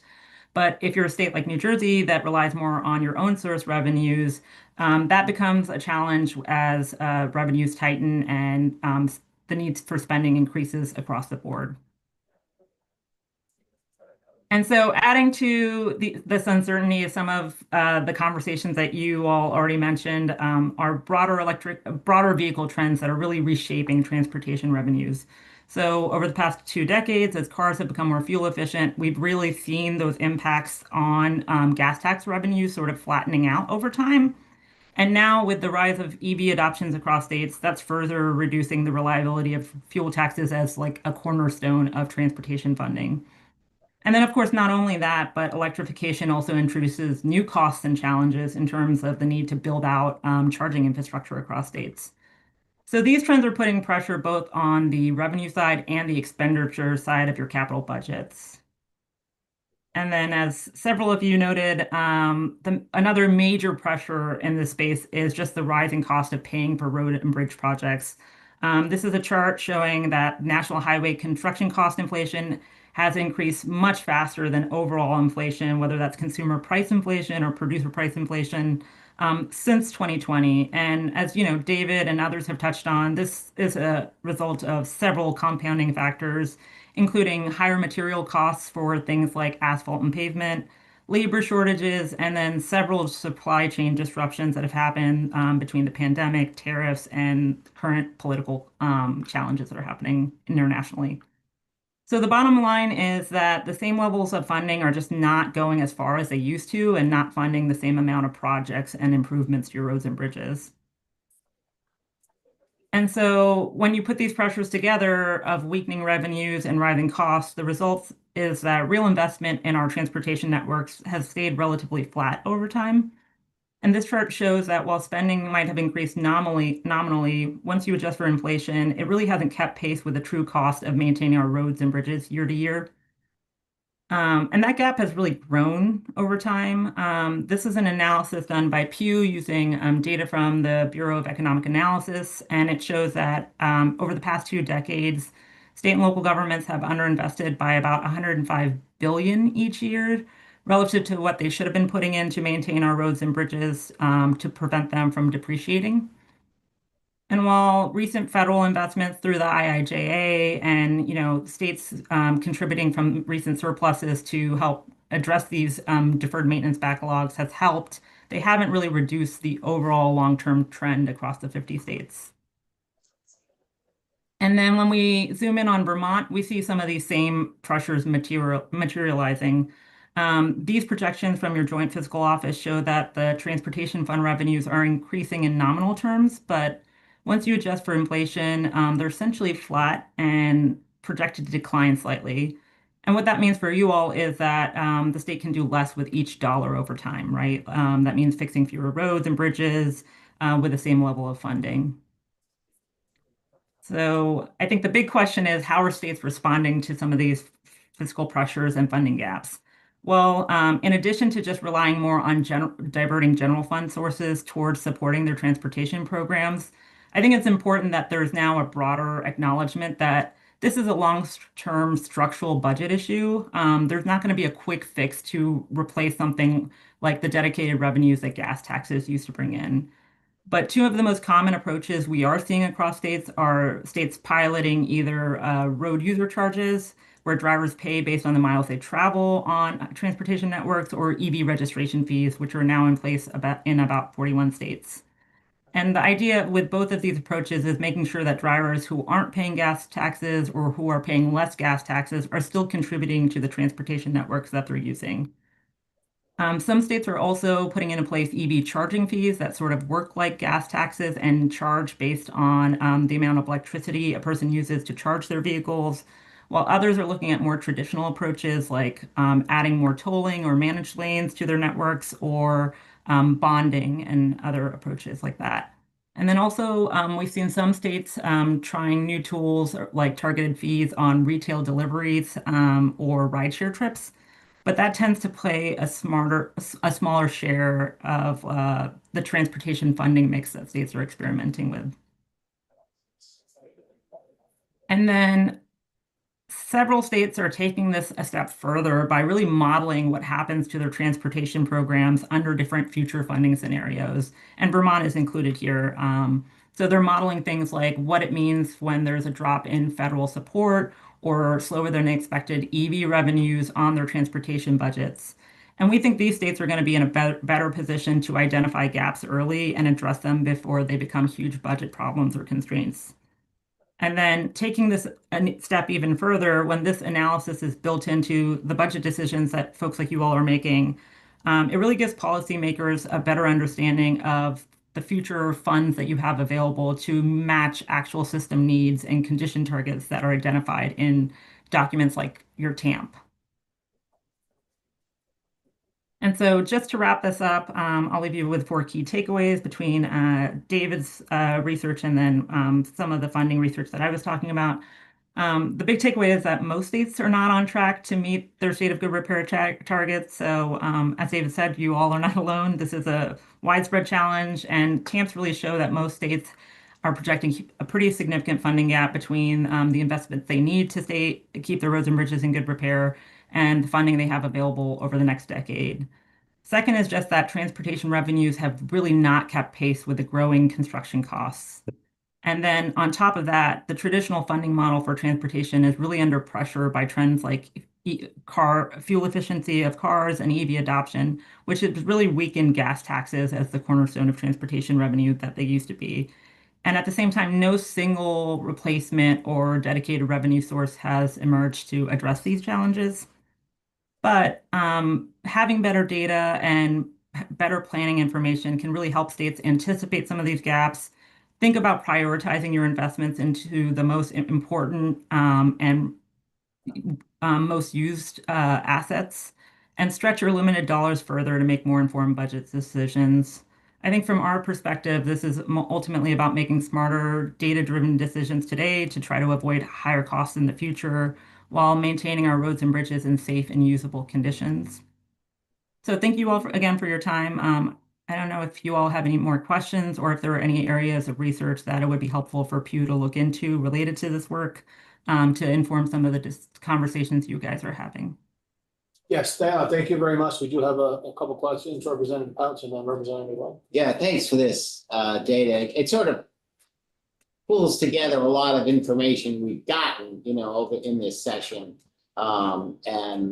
[SPEAKER 4] But if you're a state like New Jersey that relies more on your own source revenues, that becomes a challenge as revenues tighten and the needs for spending increases across the board. And so adding to this uncertainty is some of the conversations that you all already mentioned are broader vehicle trends that are really reshaping transportation revenues. So over the past 2 decades, as cars have become more fuel efficient, we've really seen those impacts on gas tax revenues sort of flattening out over time. And now with the rise of EV adoptions across states, that's further reducing the reliability of fuel taxes as like a cornerstone of transportation funding. And then, of course, not only that, but electrification also introduces new costs and challenges in terms of the need to build out charging infrastructure across states. So these trends are putting pressure both on the revenue side and the expenditure side of your capital budgets. And then, as several of you noted, another major pressure in this space is just the rising cost of paying for road and bridge projects. This is a chart showing that national highway construction cost inflation has increased much faster than overall inflation, whether that's consumer price inflation or producer price inflation, since 2020. And as you know, David and others have touched on, this is a result of several compounding factors, including higher material costs for things like asphalt and pavement, labor shortages, and then several supply chain disruptions that have happened between the pandemic, tariffs, and current political challenges that are happening internationally. So the bottom line is that the same levels of funding are just not going as far as they used to and not funding the same amount of projects and improvements to your roads and bridges. And so when you put these pressures together of weakening revenues and rising costs, the result is that real investment in our transportation networks has stayed relatively flat over time. And this chart shows that while spending might have increased nominally, once you adjust for inflation, it really hasn't kept pace with the true cost of maintaining our roads and bridges year to year. And that gap has really grown over time. This is an analysis done by Pew using data from the Bureau of Economic Analysis, and it shows that over the past 2 decades, state and local governments have underinvested by about 105 billion each year, relative to what they should have been putting in to maintain our roads and bridges to prevent them from depreciating. And while recent federal investments through the IIJA and states contributing from recent surpluses to help address these deferred maintenance backlogs has helped, they haven't really reduced the overall long-term trend across the 50 states. And then when we zoom in on Vermont, we see some of these same pressures materializing. These projections from your Joint Fiscal Office show that the transportation fund revenues are increasing in nominal terms, but once you adjust for inflation, they're essentially flat and projected to decline slightly. And what that means for you all is that the state can do less with each dollar over time, right? That means fixing fewer roads and bridges with the same level of funding. So I think the big question is, how are states responding to some of these fiscal pressures and funding gaps? Well, in addition to just relying more on diverting general fund sources towards supporting their transportation programs, I think it's important that there's now a broader acknowledgement that this is a long-term structural budget issue. There's not going to be a quick fix to replace something like the dedicated revenues that gas taxes used to bring in. But 2 of the most common approaches we are seeing across states are states piloting either road user charges, where drivers pay based on the miles they travel on transportation networks, or EV registration fees, which are now in place in about 41 states. And the idea with both of these approaches is making sure that drivers who aren't paying gas taxes or who are paying less gas taxes are still contributing to the transportation networks that they're using. Some states are also putting into place EV charging fees that sort of work like gas taxes and charge based on the amount of electricity a person uses to charge their vehicles, while others are looking at more traditional approaches like adding more tolling or managed lanes to their networks, or bonding and other approaches like that. And then also, we've seen some states trying new tools like targeted fees on retail deliveries or rideshare trips, but that tends to play a smaller share of the transportation funding mix that states are experimenting with. And then several states are taking this a step further by really modeling what happens to their transportation programs under different future funding scenarios. And Vermont is included here. So they're modeling things like what it means when there's a drop in federal support or slower than expected EV revenues on their transportation budgets. And we think these states are going to be in a better position to identify gaps early and address them before they become huge budget problems or constraints. And then taking this a step even further, when this analysis is built into the budget decisions that folks like you all are making, it really gives policymakers a better understanding of the future funds that you have available to match actual system needs and condition targets that are identified in documents like your TAMP. And so just to wrap this up, I'll leave you with 4 key takeaways between David's research and then some of the funding research that I was talking about. The big takeaway is that most states are not on track to meet their state of good repair targets. So as David said, you all are not alone. This is a widespread challenge, and TAMPs really show that most states are projecting a pretty significant funding gap between the investments they need to keep their roads and bridges in good repair and the funding they have available over the next decade. Second is just that transportation revenues have really not kept pace with the growing construction costs. And then on top of that, the traditional funding model for transportation is really under pressure by trends like fuel efficiency of cars and EV adoption, which has really weakened gas taxes as the cornerstone of transportation revenue that they used to be. And at the same time, no single replacement or dedicated revenue source has emerged to address these challenges. But having better data and better planning information can really help states anticipate some of these gaps. Think about prioritizing your investments into the most important and most used assets, and stretch your limited dollars further to make more informed budget decisions. I think from our perspective, this is ultimately about making smarter, data-driven decisions today to try to avoid higher costs in the future while maintaining our roads and bridges in safe and usable conditions. So thank you all again for your time. I don't know if you all have any more questions or if there are any areas of research that it would be helpful for Pew to look into related to this work to inform some of the conversations you guys are having.
[SPEAKER 1] Yes, thank you very much. We do have a couple questions, Representative Pouch and then Representative Wong.
[SPEAKER 5] Yeah, thanks for this data. It sort of pulls together a lot of information we've gotten, over in this session. And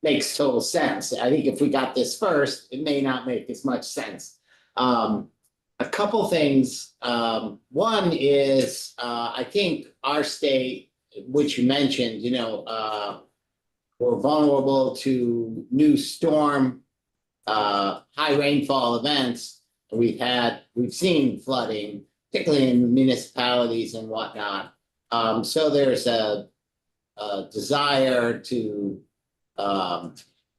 [SPEAKER 5] makes total sense. I think if we got this first, it may not make as much sense. A couple things. One is, I think our state, which you mentioned, we're vulnerable to new storm, high rainfall events. We've seen flooding, particularly in municipalities and whatnot. So there's a desire to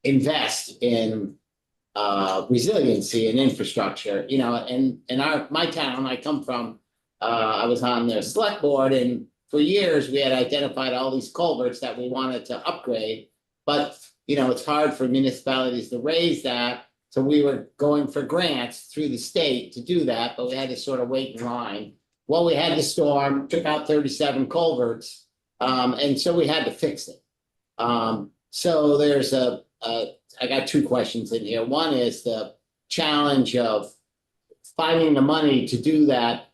[SPEAKER 5] invest in resiliency and infrastructure, and my town I come from, I was on the select board, and for years we had identified all these culverts that we wanted to upgrade, but it's hard for municipalities to raise that. So we were going for grants through the state to do that, but we had to sort of wait in line. Well, we had the storm, took out 37 culverts, and so we had to fix it. So there's I got two questions in here. One is the challenge of finding the money to do that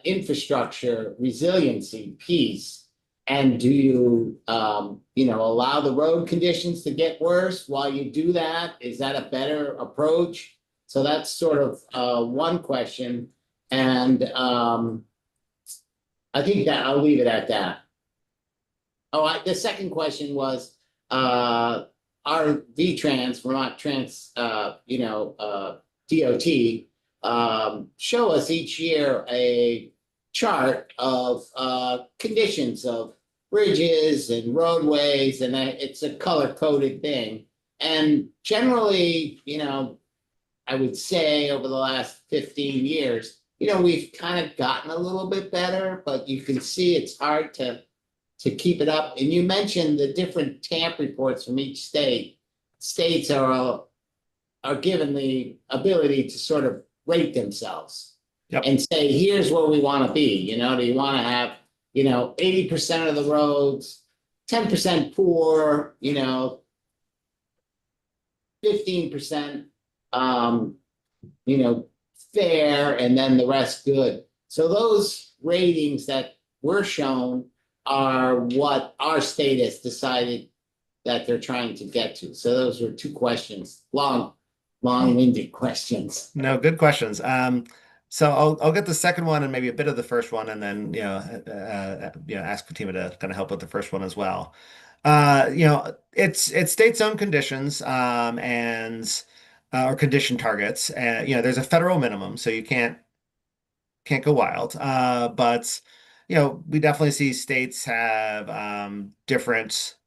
[SPEAKER 5] infrastructure resiliency piece. And do you, allow the road conditions to get worse while you do that? Is that a better approach? So that's sort of one question. And I think that I'll leave it at that. The second question was, our VTrans, Vermont Trans, DOT, show us each year a chart of conditions of bridges and roadways, and it's a color-coded thing. And generally, I would say over the last 15 years, we've kind of gotten a little bit better, but you can see it's hard to keep it up. And you mentioned the different TAMP reports from each state. States are given the ability to sort of rate themselves. Yep. And say, here's where we want to be. Do you want to have, 80% of the roads, 10% poor, 15%, fair, and then the rest good. So those ratings that were shown are what our state has decided that they're trying to get to. So those were two questions, long-winded questions.
[SPEAKER 3] No, good questions. So I'll get the second one and maybe a bit of the first one, and then ask Fatima to kind of help with the first one as well. It's state's own conditions and or condition targets. There's a federal minimum, so you can't go wild. But we definitely see states have different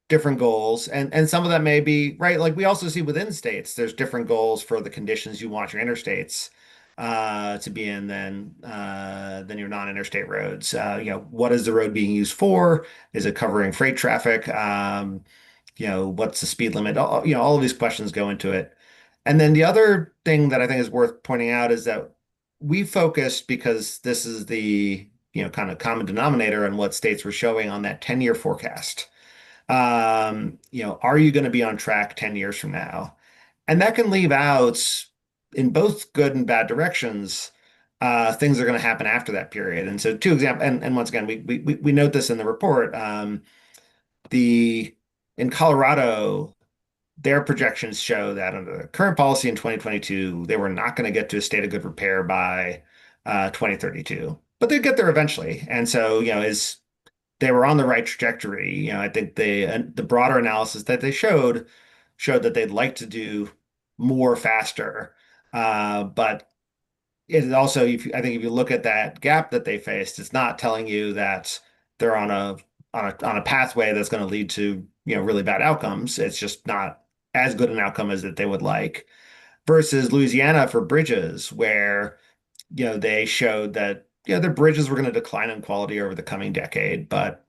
[SPEAKER 3] goals, and some of that may be right. Like we also see within states, there's different goals for the conditions you want your interstates to be in than your non-interstate roads. What is the road being used for? Is it covering freight traffic? What's the speed limit? All of these questions go into it. And then the other thing that I think is worth pointing out is that we focused, because this is the kind of common denominator in what states were showing on that 10-year forecast. Are you going to be on track 10 years from now? And that can leave out, in both good and bad directions, things are going to happen after that period. And so two examples, and once again, we note this in the report. The in Colorado, their projections show that under the current policy in 2022, they were not going to get to a state of good repair by 2032, but they'd get there eventually. And so, is they were on the right trajectory. I think the broader analysis that they showed that they'd like to do more faster. But it also, I think if you look at that gap that they faced, it's not telling you that they're on a pathway that's going to lead to, really bad outcomes. It's just not as good an outcome as that they would like. Versus Louisiana for bridges, where, they showed that, their bridges were going to decline in quality over the coming decade, but,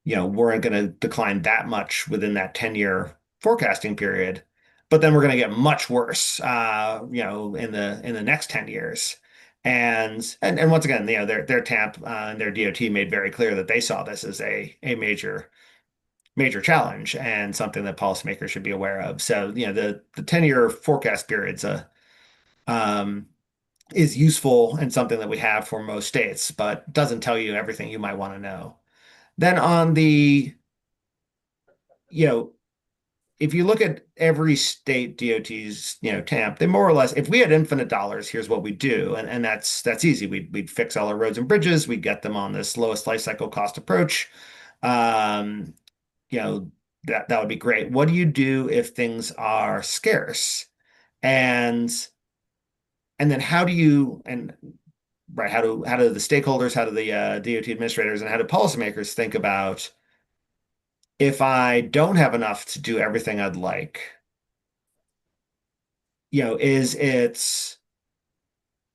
[SPEAKER 3] weren't going to decline that much within that 10-year forecasting period. But then we're going to get much worse, in the next 10 years. And once again, their TAMP and their DOT made very clear that they saw this as a major challenge and something that policymakers should be aware of. So, the 10-year forecast period's is useful and something that we have for most states, but doesn't tell you everything you might want to know. Then on the, if you look at every state DOT's, TAMP, they more or less, if we had infinite dollars, here's what we do. And that's easy. We'd fix all our roads and bridges. We'd get them on this lowest life cycle cost approach. That would be great. What do you do if things are scarce? And then how do the stakeholders, how do the DOT administrators, and how do policymakers think about, if I don't have enough to do everything I'd like, is it,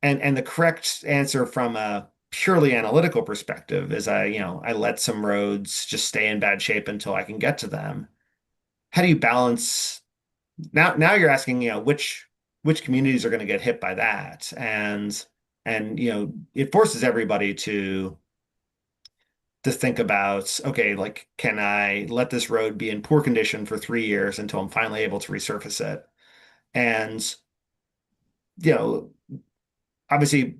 [SPEAKER 3] and the correct answer from a purely analytical perspective is I let some roads just stay in bad shape until I can get to them. How do you balance? Now you're asking, which communities are going to get hit by that, and it forces everybody to think about, okay, like, can I let this road be in poor condition for 3 years until I'm finally able to resurface it? And, obviously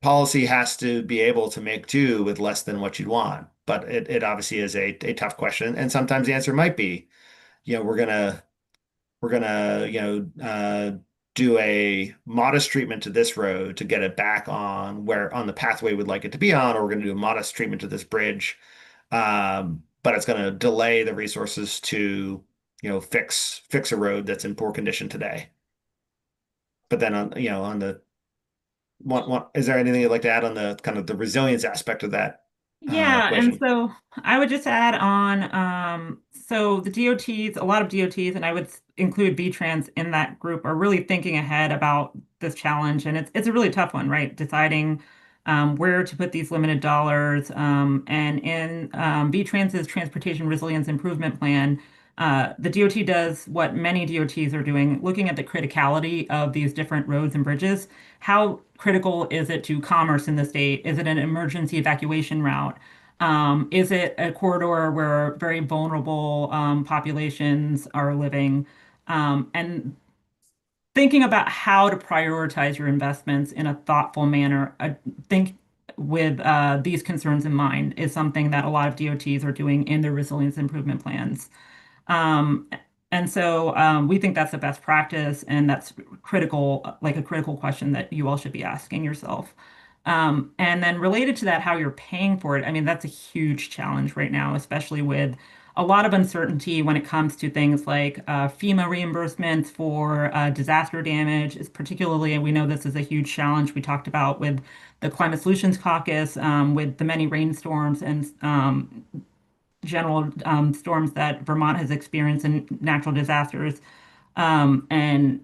[SPEAKER 3] policy has to be able to make do with less than what you'd want, but it obviously is a tough question. And sometimes the answer might be, we're gonna, do a modest treatment to this road to get it back on the pathway we'd like it to be on, or we're going to do a modest treatment to this bridge. But it's going to delay the resources to, fix a road that's in poor condition today. But then on the is there anything you'd like to add on the kind of the resilience aspect of that?
[SPEAKER 4] Yeah,
[SPEAKER 3] Question?
[SPEAKER 4] and so I would just add on, so the DOTs, a lot of DOTs, and I would include VTrans in that group, are really thinking ahead about this challenge. And it's a really tough one, right? Deciding where to put these limited dollars. And in VTrans's Transportation Resilience Improvement Plan, the DOT does what many DOTs are doing, looking at the criticality of these different roads and bridges. How critical is it to commerce in the state? Is it an emergency evacuation route? Is it a corridor where very vulnerable populations are living? And thinking about how to prioritize your investments in a thoughtful manner, I think with these concerns in mind is something that a lot of DOTs are doing in their resilience improvement plans. And so we think that's the best practice, and that's critical, like a critical question that you all should be asking yourself. And then related to that, how you're paying for it. I mean, that's a huge challenge right now, especially with a lot of uncertainty when it comes to things like FEMA reimbursements for disaster damage. Is particularly, we know this is a huge challenge we talked about with the Climate Solutions Caucus, with the many rainstorms and general storms that Vermont has experienced in natural disasters. And,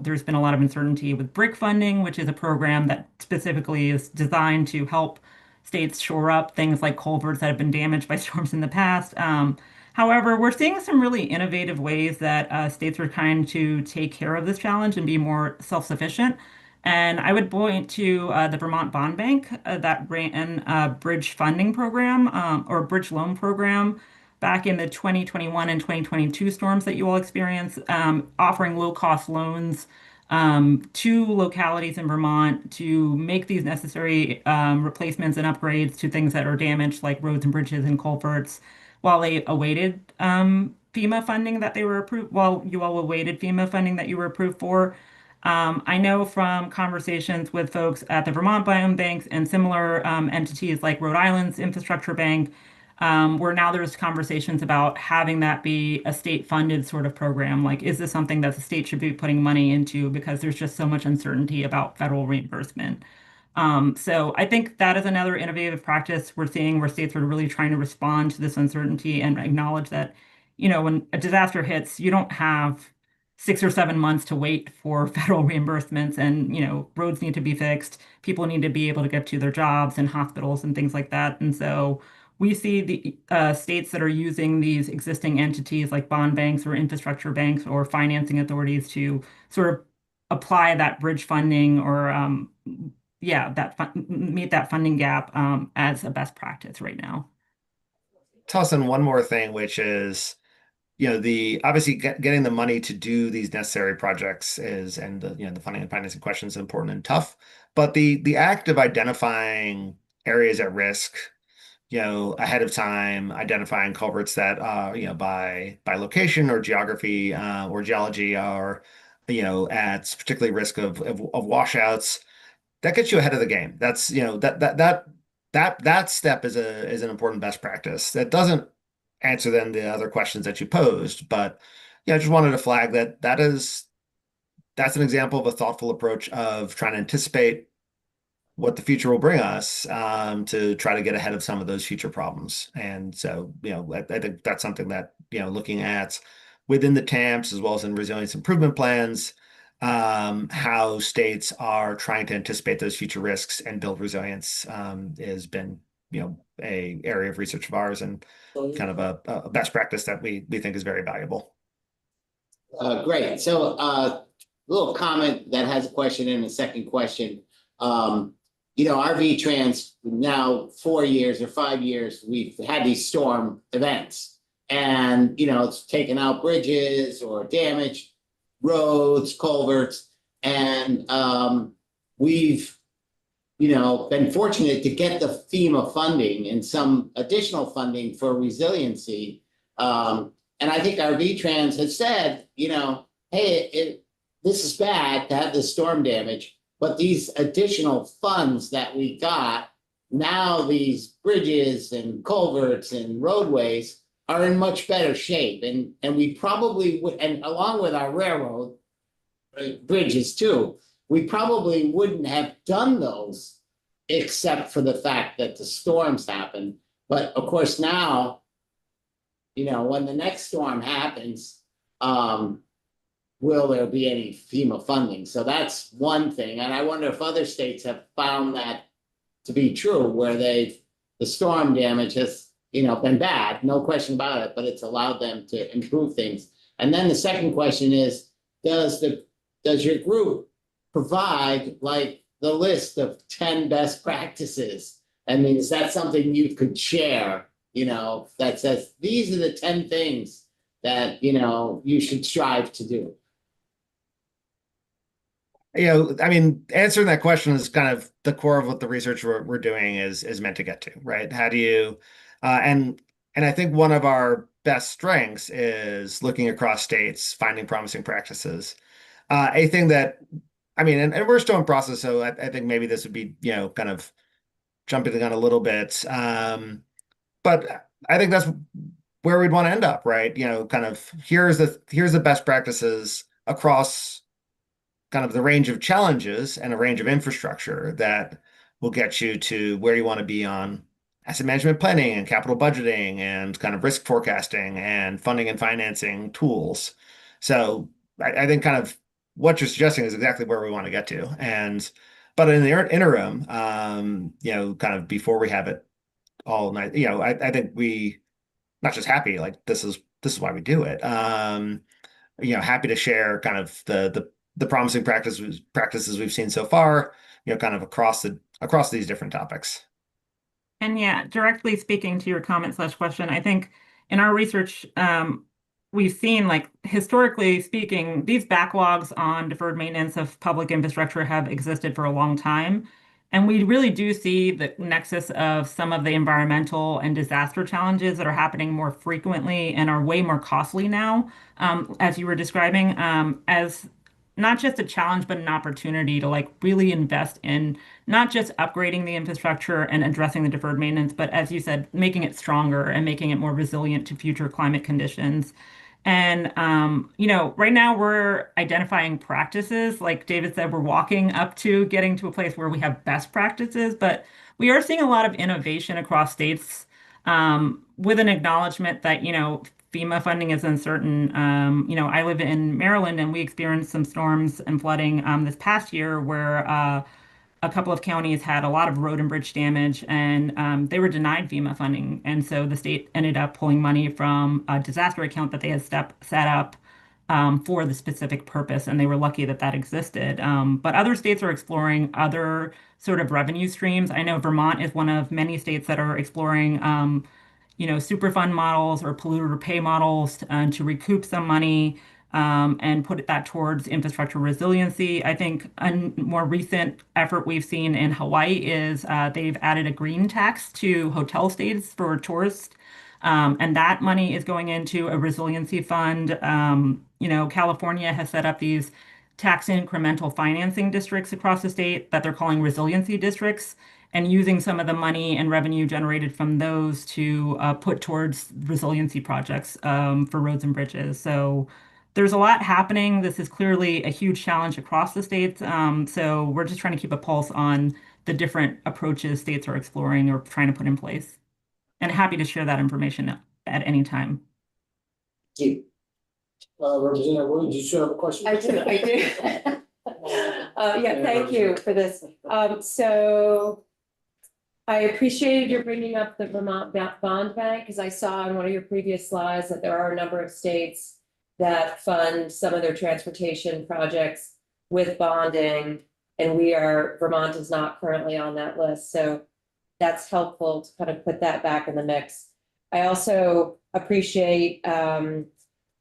[SPEAKER 4] there's been a lot of uncertainty with BRIC funding, which is a program that specifically is designed to help states shore up things like culverts that have been damaged by storms in the past. However, we're seeing some really innovative ways that states are trying to take care of this challenge and be more self-sufficient. And I would point to the Vermont Bond Bank that ran a bridge funding program or bridge loan program back in the 2021 and 2022 storms that you all experienced, offering low-cost loans to localities in Vermont to make these necessary replacements and upgrades to things that are damaged, like roads and bridges and culverts. while they awaited FEMA funding that they were approved, while you all awaited FEMA funding that you were approved for. I know from conversations with folks at the Vermont Biome Banks and similar entities like Rhode Island's Infrastructure Bank, where now there's conversations about having that be a state-funded sort of program. Like, is this something that the state should be putting money into because there's just so much uncertainty about federal reimbursement? So I think that is another innovative practice we're seeing where states are really trying to respond to this uncertainty and acknowledge that, when a disaster hits, you don't have 6 or 7 months to wait for federal reimbursements, and roads need to be fixed, people need to be able to get to their jobs and hospitals and things like that. And so we see the states that are using these existing entities like bond banks or infrastructure banks or financing authorities to sort of apply that bridge funding or meet that funding gap as a best practice right now.
[SPEAKER 3] Toss in one more thing, which is, the obviously getting the money to do these necessary projects is, and the funding and financing question is important and tough, but the act of identifying areas at risk, ahead of time, identifying culverts that by location or geography or geology are at particularly risk of washouts, that gets you ahead of the game. That's that step is an important best practice. That doesn't answer then the other questions that you posed, but I just wanted to flag that's an example of a thoughtful approach of trying to anticipate what the future will bring us to try to get ahead of some of those future problems. And so, I think that's something that, looking at within the TAMPs as well as in resilience improvement plans, how states are trying to anticipate those future risks and build resilience has been, a area of research of ours and kind of a best practice that we think is very valuable.
[SPEAKER 5] Great. So little comment that has a question and a second question. RV Trans, now 4 years or 5 years, we've had these storm events and, it's taken out bridges or damaged roads, culverts, and we've, been fortunate to get the FEMA funding and some additional funding for resiliency. And I think our V-Trans has said, hey, this is bad to have this storm damage, but these additional funds that we got, now these bridges and culverts and roadways are in much better shape. And we probably would, and along with our railroad bridges too, we probably wouldn't have done those except for the fact that the storms happened. But of course now, when the next storm happens, will there be any FEMA funding? So that's one thing. And I wonder if other states have found that to be true, where the storm damage has, been bad, no question about it, but it's allowed them to improve things. And then the second question is, does your group provide like the list of 10 best practices? I mean, is that something you could share, that says, these are the 10 things that, you should strive to do?
[SPEAKER 3] Answering that question is kind of the core of what the research we're doing is meant to get to, right? How do you, and I think one of our best strengths is looking across states, finding promising practices. A thing that, and we're still in process, so I think maybe this would be, kind of jumping the gun a little bit. But I think that's where we'd want to end up, right? Kind of here's the best practices across kind of the range of challenges and a range of infrastructure that will get you to where you want to be on asset management planning and capital budgeting and kind of risk forecasting and funding and financing tools. So I think kind of what you're suggesting is exactly where we want to get to. But in the interim, kind of before we have it all night, I think we not just happy, like this is why we do it. Happy to share kind of the promising practices we've seen so far, kind of across these different topics.
[SPEAKER 4] And directly speaking to your comment/question, I think in our research, we've seen, like, historically speaking, these backlogs on deferred maintenance of public infrastructure have existed for a long time. And we really do see the nexus of some of the environmental and disaster challenges that are happening more frequently and are way more costly now, as you were describing, as not just a challenge, but an opportunity to like really invest in not just upgrading the infrastructure and addressing the deferred maintenance, but as you said, making it stronger and making it more resilient to future climate conditions. And right now we're identifying practices. Like David said, we're walking up to getting to a place where we have best practices, but we are seeing a lot of innovation across states, with an acknowledgement that, FEMA funding is uncertain. I live in Maryland and we experienced some storms and flooding this past year where a couple of counties had a lot of road and bridge damage, and they were denied FEMA funding. And so the state ended up pulling money from a disaster account that they had set up for the specific purpose, and they were lucky that that existed. But other states are exploring other sort of revenue streams. I know Vermont is one of many states that are exploring, Superfund models or polluter pay models to recoup some money and put that towards infrastructure resiliency. I think a more recent effort we've seen in Hawaii is they've added a green tax to hotel stays for tourists. And that money is going into a resiliency fund. California has set up these tax incremental financing districts across the state that they're calling resiliency districts, and using some of the money and revenue generated from those to put towards resiliency projects for roads and bridges. So there's a lot happening. This is clearly a huge challenge across the states. So we're just trying to keep a pulse on the different approaches states are exploring or trying to put in place. And happy to share that information at any time.
[SPEAKER 1] Representative Williams, did you have a question?
[SPEAKER 8] I do. Yeah, thank you for this. So I appreciated your bringing up the Vermont Bond Bank, because I saw in one of your previous slides that there are a number of states that fund some of their transportation projects with bonding, and Vermont is not currently on that list. So that's helpful to kind of put that back in the mix. I also appreciate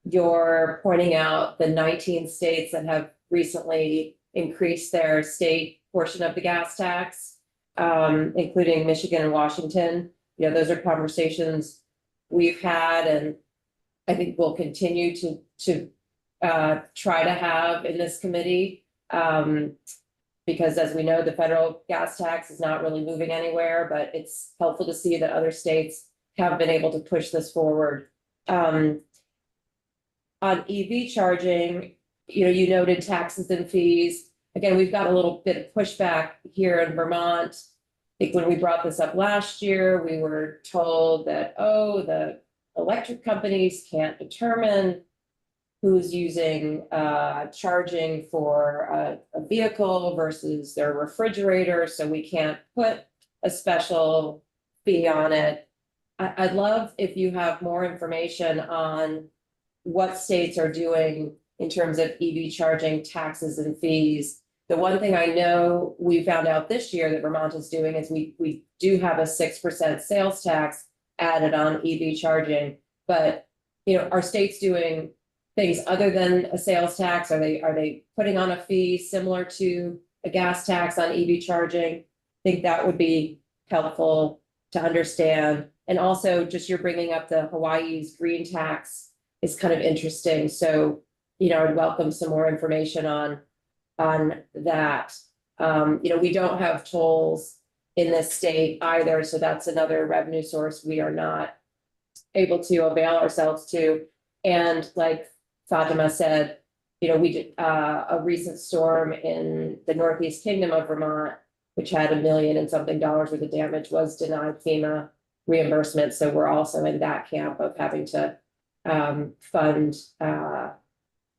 [SPEAKER 8] your pointing out the 19 states that have recently increased their state portion of the gas tax, including Michigan and Washington. Those are conversations we've had, and I think we'll continue to try to have in this committee. Because as we know, the federal gas tax is not really moving anywhere, but it's helpful to see that other states have been able to push this forward. On EV charging, you noted taxes and fees. Again, we've got a little bit of pushback here in Vermont. I think when we brought this up last year, we were told that, the electric companies can't determine who's using charging for a vehicle versus their refrigerator, so we can't put a special fee on it. I'd love if you have more information on what states are doing in terms of EV charging taxes and fees. The one thing I know we found out this year that Vermont is doing is we do have a 6% sales tax added on EV charging, but are states doing things other than a sales tax? Are they putting on a fee similar to a gas tax on EV charging? I think that would be helpful to understand. And also, just you're bringing up the Hawaii's green tax is kind of interesting. So, I'd welcome some more information on that. We don't have tolls in this state either, so that's another revenue source we are not able to avail ourselves to. And like Fatima said, we did a recent storm in the Northeast Kingdom of Vermont, which had $1 million and something worth of damage, was denied FEMA reimbursement. So we're also in that camp of having to fund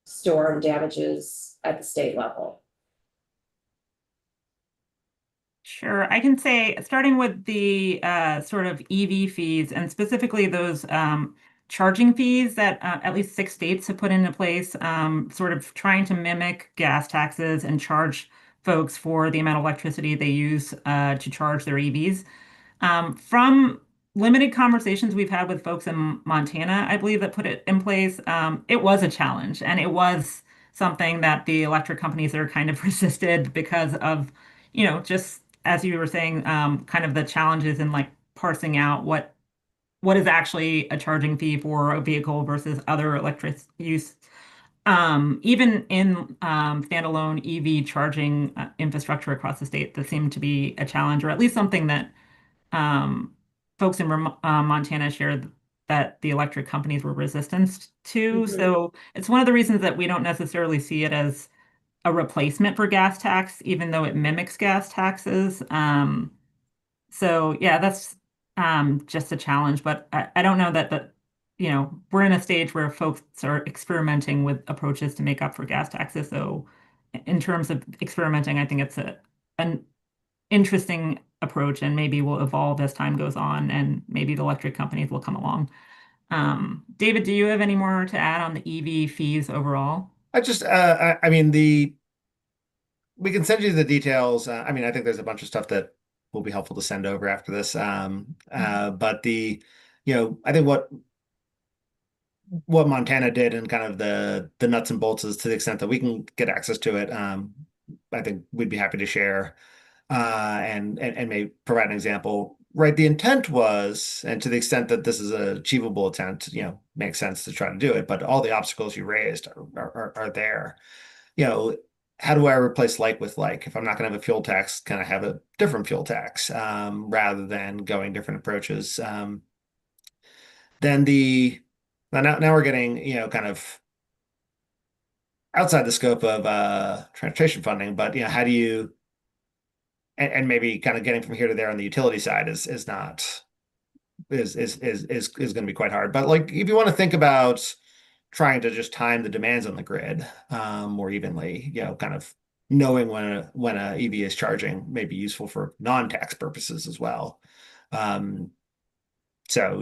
[SPEAKER 8] storm damages at the state level.
[SPEAKER 4] Sure. I can say, starting with the sort of EV fees, and specifically those charging fees that at least 6 states have put into place, sort of trying to mimic gas taxes and charge folks for the amount of electricity they use to charge their EVs. From limited conversations we've had with folks in Montana, I believe, that put it in place, it was a challenge, and it was something that the electric companies are kind of resisted because of, just as you were saying, kind of the challenges in like parsing out what is actually a charging fee for a vehicle versus other electric use. Even in standalone EV charging infrastructure across the state, that seemed to be a challenge, or at least something that folks in Montana shared that the electric companies were resistant to.
[SPEAKER 2] Mhm.
[SPEAKER 4] So it's one of the reasons that we don't necessarily see it as a replacement for gas tax, even though it mimics gas taxes. So yeah, that's just a challenge, but I don't know that we're in a stage where folks are experimenting with approaches to make up for gas taxes. So in terms of experimenting, I think it's an interesting approach and maybe will evolve as time goes on and maybe the electric companies will come along. David, do you have any more to add on the EV fees overall?
[SPEAKER 3] I mean, we can send you the details. I mean, I think there's a bunch of stuff that will be helpful to send over after this. But I think what Montana did and kind of the nuts and bolts is to the extent that we can get access to it. I think we'd be happy to share and may provide an example. Right, the intent was, and to the extent that this is an achievable intent, makes sense to try to do it. But all the obstacles you raised are there. How do I replace like with like? If I'm not going to have a fuel tax, can I have a different fuel tax rather than going different approaches? Then now we're getting kind of outside the scope of transportation funding, but how do you and maybe kind of getting from here to there on the utility side is going to be quite hard. But like if you want to think about trying to just time the demands on the grid more evenly, kind of knowing when a EV is charging may be useful for non-tax purposes as well. So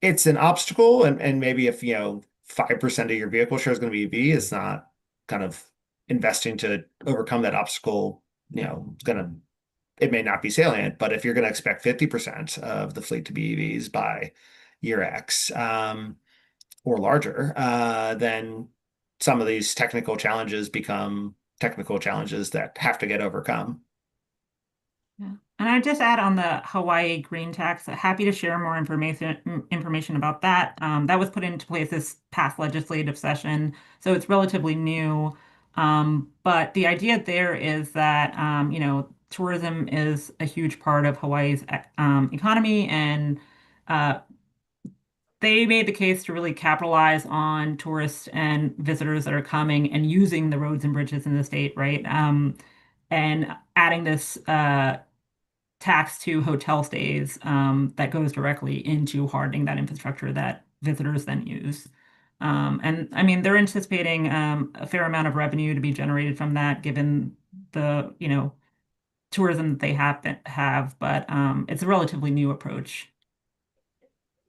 [SPEAKER 3] it's an obstacle, and maybe if 5% of your vehicle share is going to be EV, it's not kind of investing to overcome that obstacle. It may not be salient, but if you're going to expect 50% of the fleet to be EVs by year X or larger, then some of these technical challenges become technical challenges that have to get overcome.
[SPEAKER 4] Yeah. And I just add on the Hawaii green tax, happy to share more information about that. That was put into place this past legislative session, so it's relatively new. But the idea there is that tourism is a huge part of Hawaii's economy, and they made the case to really capitalize on tourists and visitors that are coming and using the roads and bridges in the state, right? And adding this tax to hotel stays that goes directly into hardening that infrastructure that visitors then use. And I mean, they're anticipating a fair amount of revenue to be generated from that, given the tourism that they have, but it's a relatively new approach.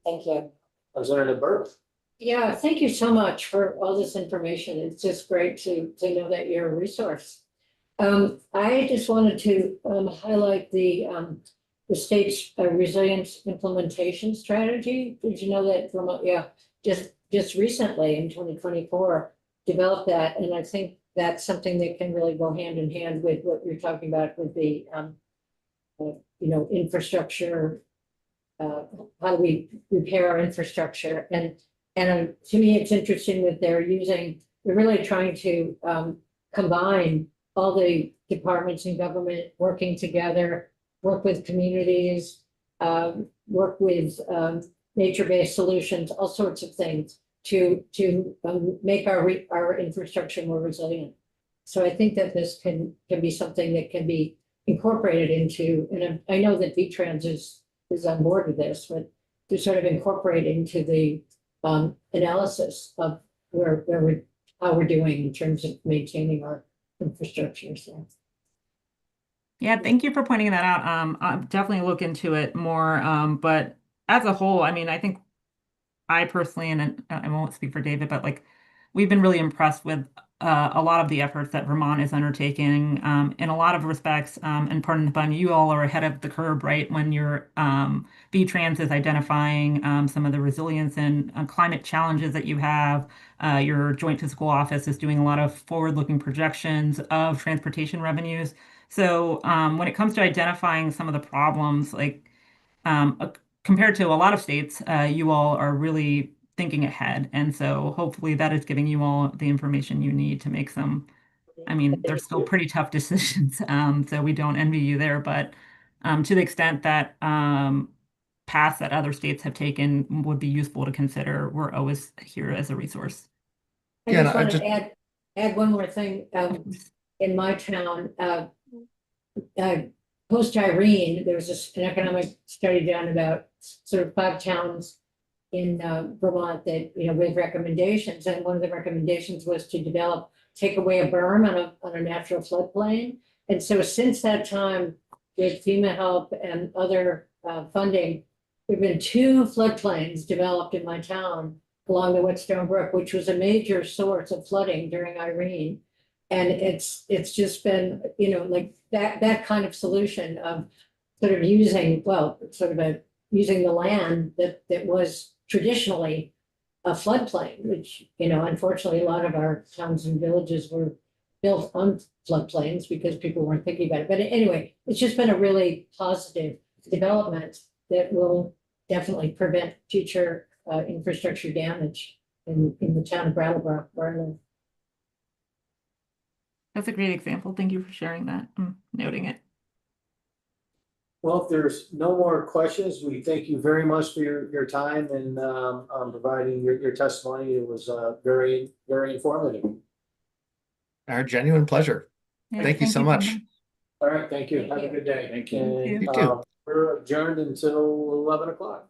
[SPEAKER 8] Thank you.
[SPEAKER 1] Representative Burke.
[SPEAKER 2] Yeah, thank you so much for all this information. It's just great to know that you're a resource. I just wanted to highlight the state's resilience implementation strategy. Did you know that Vermont, just recently in 2024 developed that, and I think that's something that can really go hand in hand with what you're talking about with the infrastructure. How do we repair our infrastructure? And to me, it's interesting that they're really trying to combine all the departments in government working together, work with communities, work with nature-based solutions, all sorts of things to make our infrastructure more resilient. So I think that this can be something that can be incorporated into, and I know that VTrans is on board with this, but to sort of incorporate into the analysis of how we're doing in terms of maintaining our infrastructure. So.
[SPEAKER 4] Yeah, thank you for pointing that out. I'll definitely look into it more. But as a whole, I mean, I think I personally, and I won't speak for David, but like we've been really impressed with a lot of the efforts that Vermont is undertaking in a lot of respects. And pardon the pun, you all are ahead of the curve, right? When your VTrans is identifying some of the resilience and climate challenges that you have. Your Joint Fiscal Office is doing a lot of forward-looking projections of transportation revenues. So when it comes to identifying some of the problems, like compared to a lot of states, you all are really thinking ahead. And so hopefully that is giving you all the information you need to make some, I mean, they're still pretty tough decisions. So we don't envy you there, but to the extent that paths that other states have taken would be useful to consider, we're always here as a resource.
[SPEAKER 2] I
[SPEAKER 3] Yeah,
[SPEAKER 2] just
[SPEAKER 3] no, I
[SPEAKER 2] want
[SPEAKER 3] just-
[SPEAKER 2] to add one more thing. In my town, post Irene, there was an economic study done about sort of 5 towns in Vermont that, with recommendations, and one of the recommendations was to take away a berm on a natural floodplain. And so since that time, with FEMA help and other funding, there've been 2 floodplains developed in my town along the Whetstone Brook, which was a major source of flooding during Irene. And it's just been, like that kind of solution of sort of using the land that was traditionally a floodplain, which, unfortunately, a lot of our towns and villages were built on floodplains because people weren't thinking about it. But anyway, it's just been a really positive development that will definitely prevent future infrastructure damage in the town of Brattleboro, where I live.
[SPEAKER 4] That's a great example. Thank you for sharing that. I'm noting it.
[SPEAKER 1] Well, if there's no more questions, we thank you very much for your time and providing your testimony. It was very, very informative.
[SPEAKER 3] Our genuine pleasure.
[SPEAKER 4] Yeah,
[SPEAKER 3] Thank you so much.
[SPEAKER 1] All right, thank you.
[SPEAKER 2] Thank
[SPEAKER 1] Have a
[SPEAKER 2] you.
[SPEAKER 1] good day.
[SPEAKER 5] Thank you.
[SPEAKER 1] And,
[SPEAKER 3] You too.
[SPEAKER 1] We're adjourned until 11 o'clock.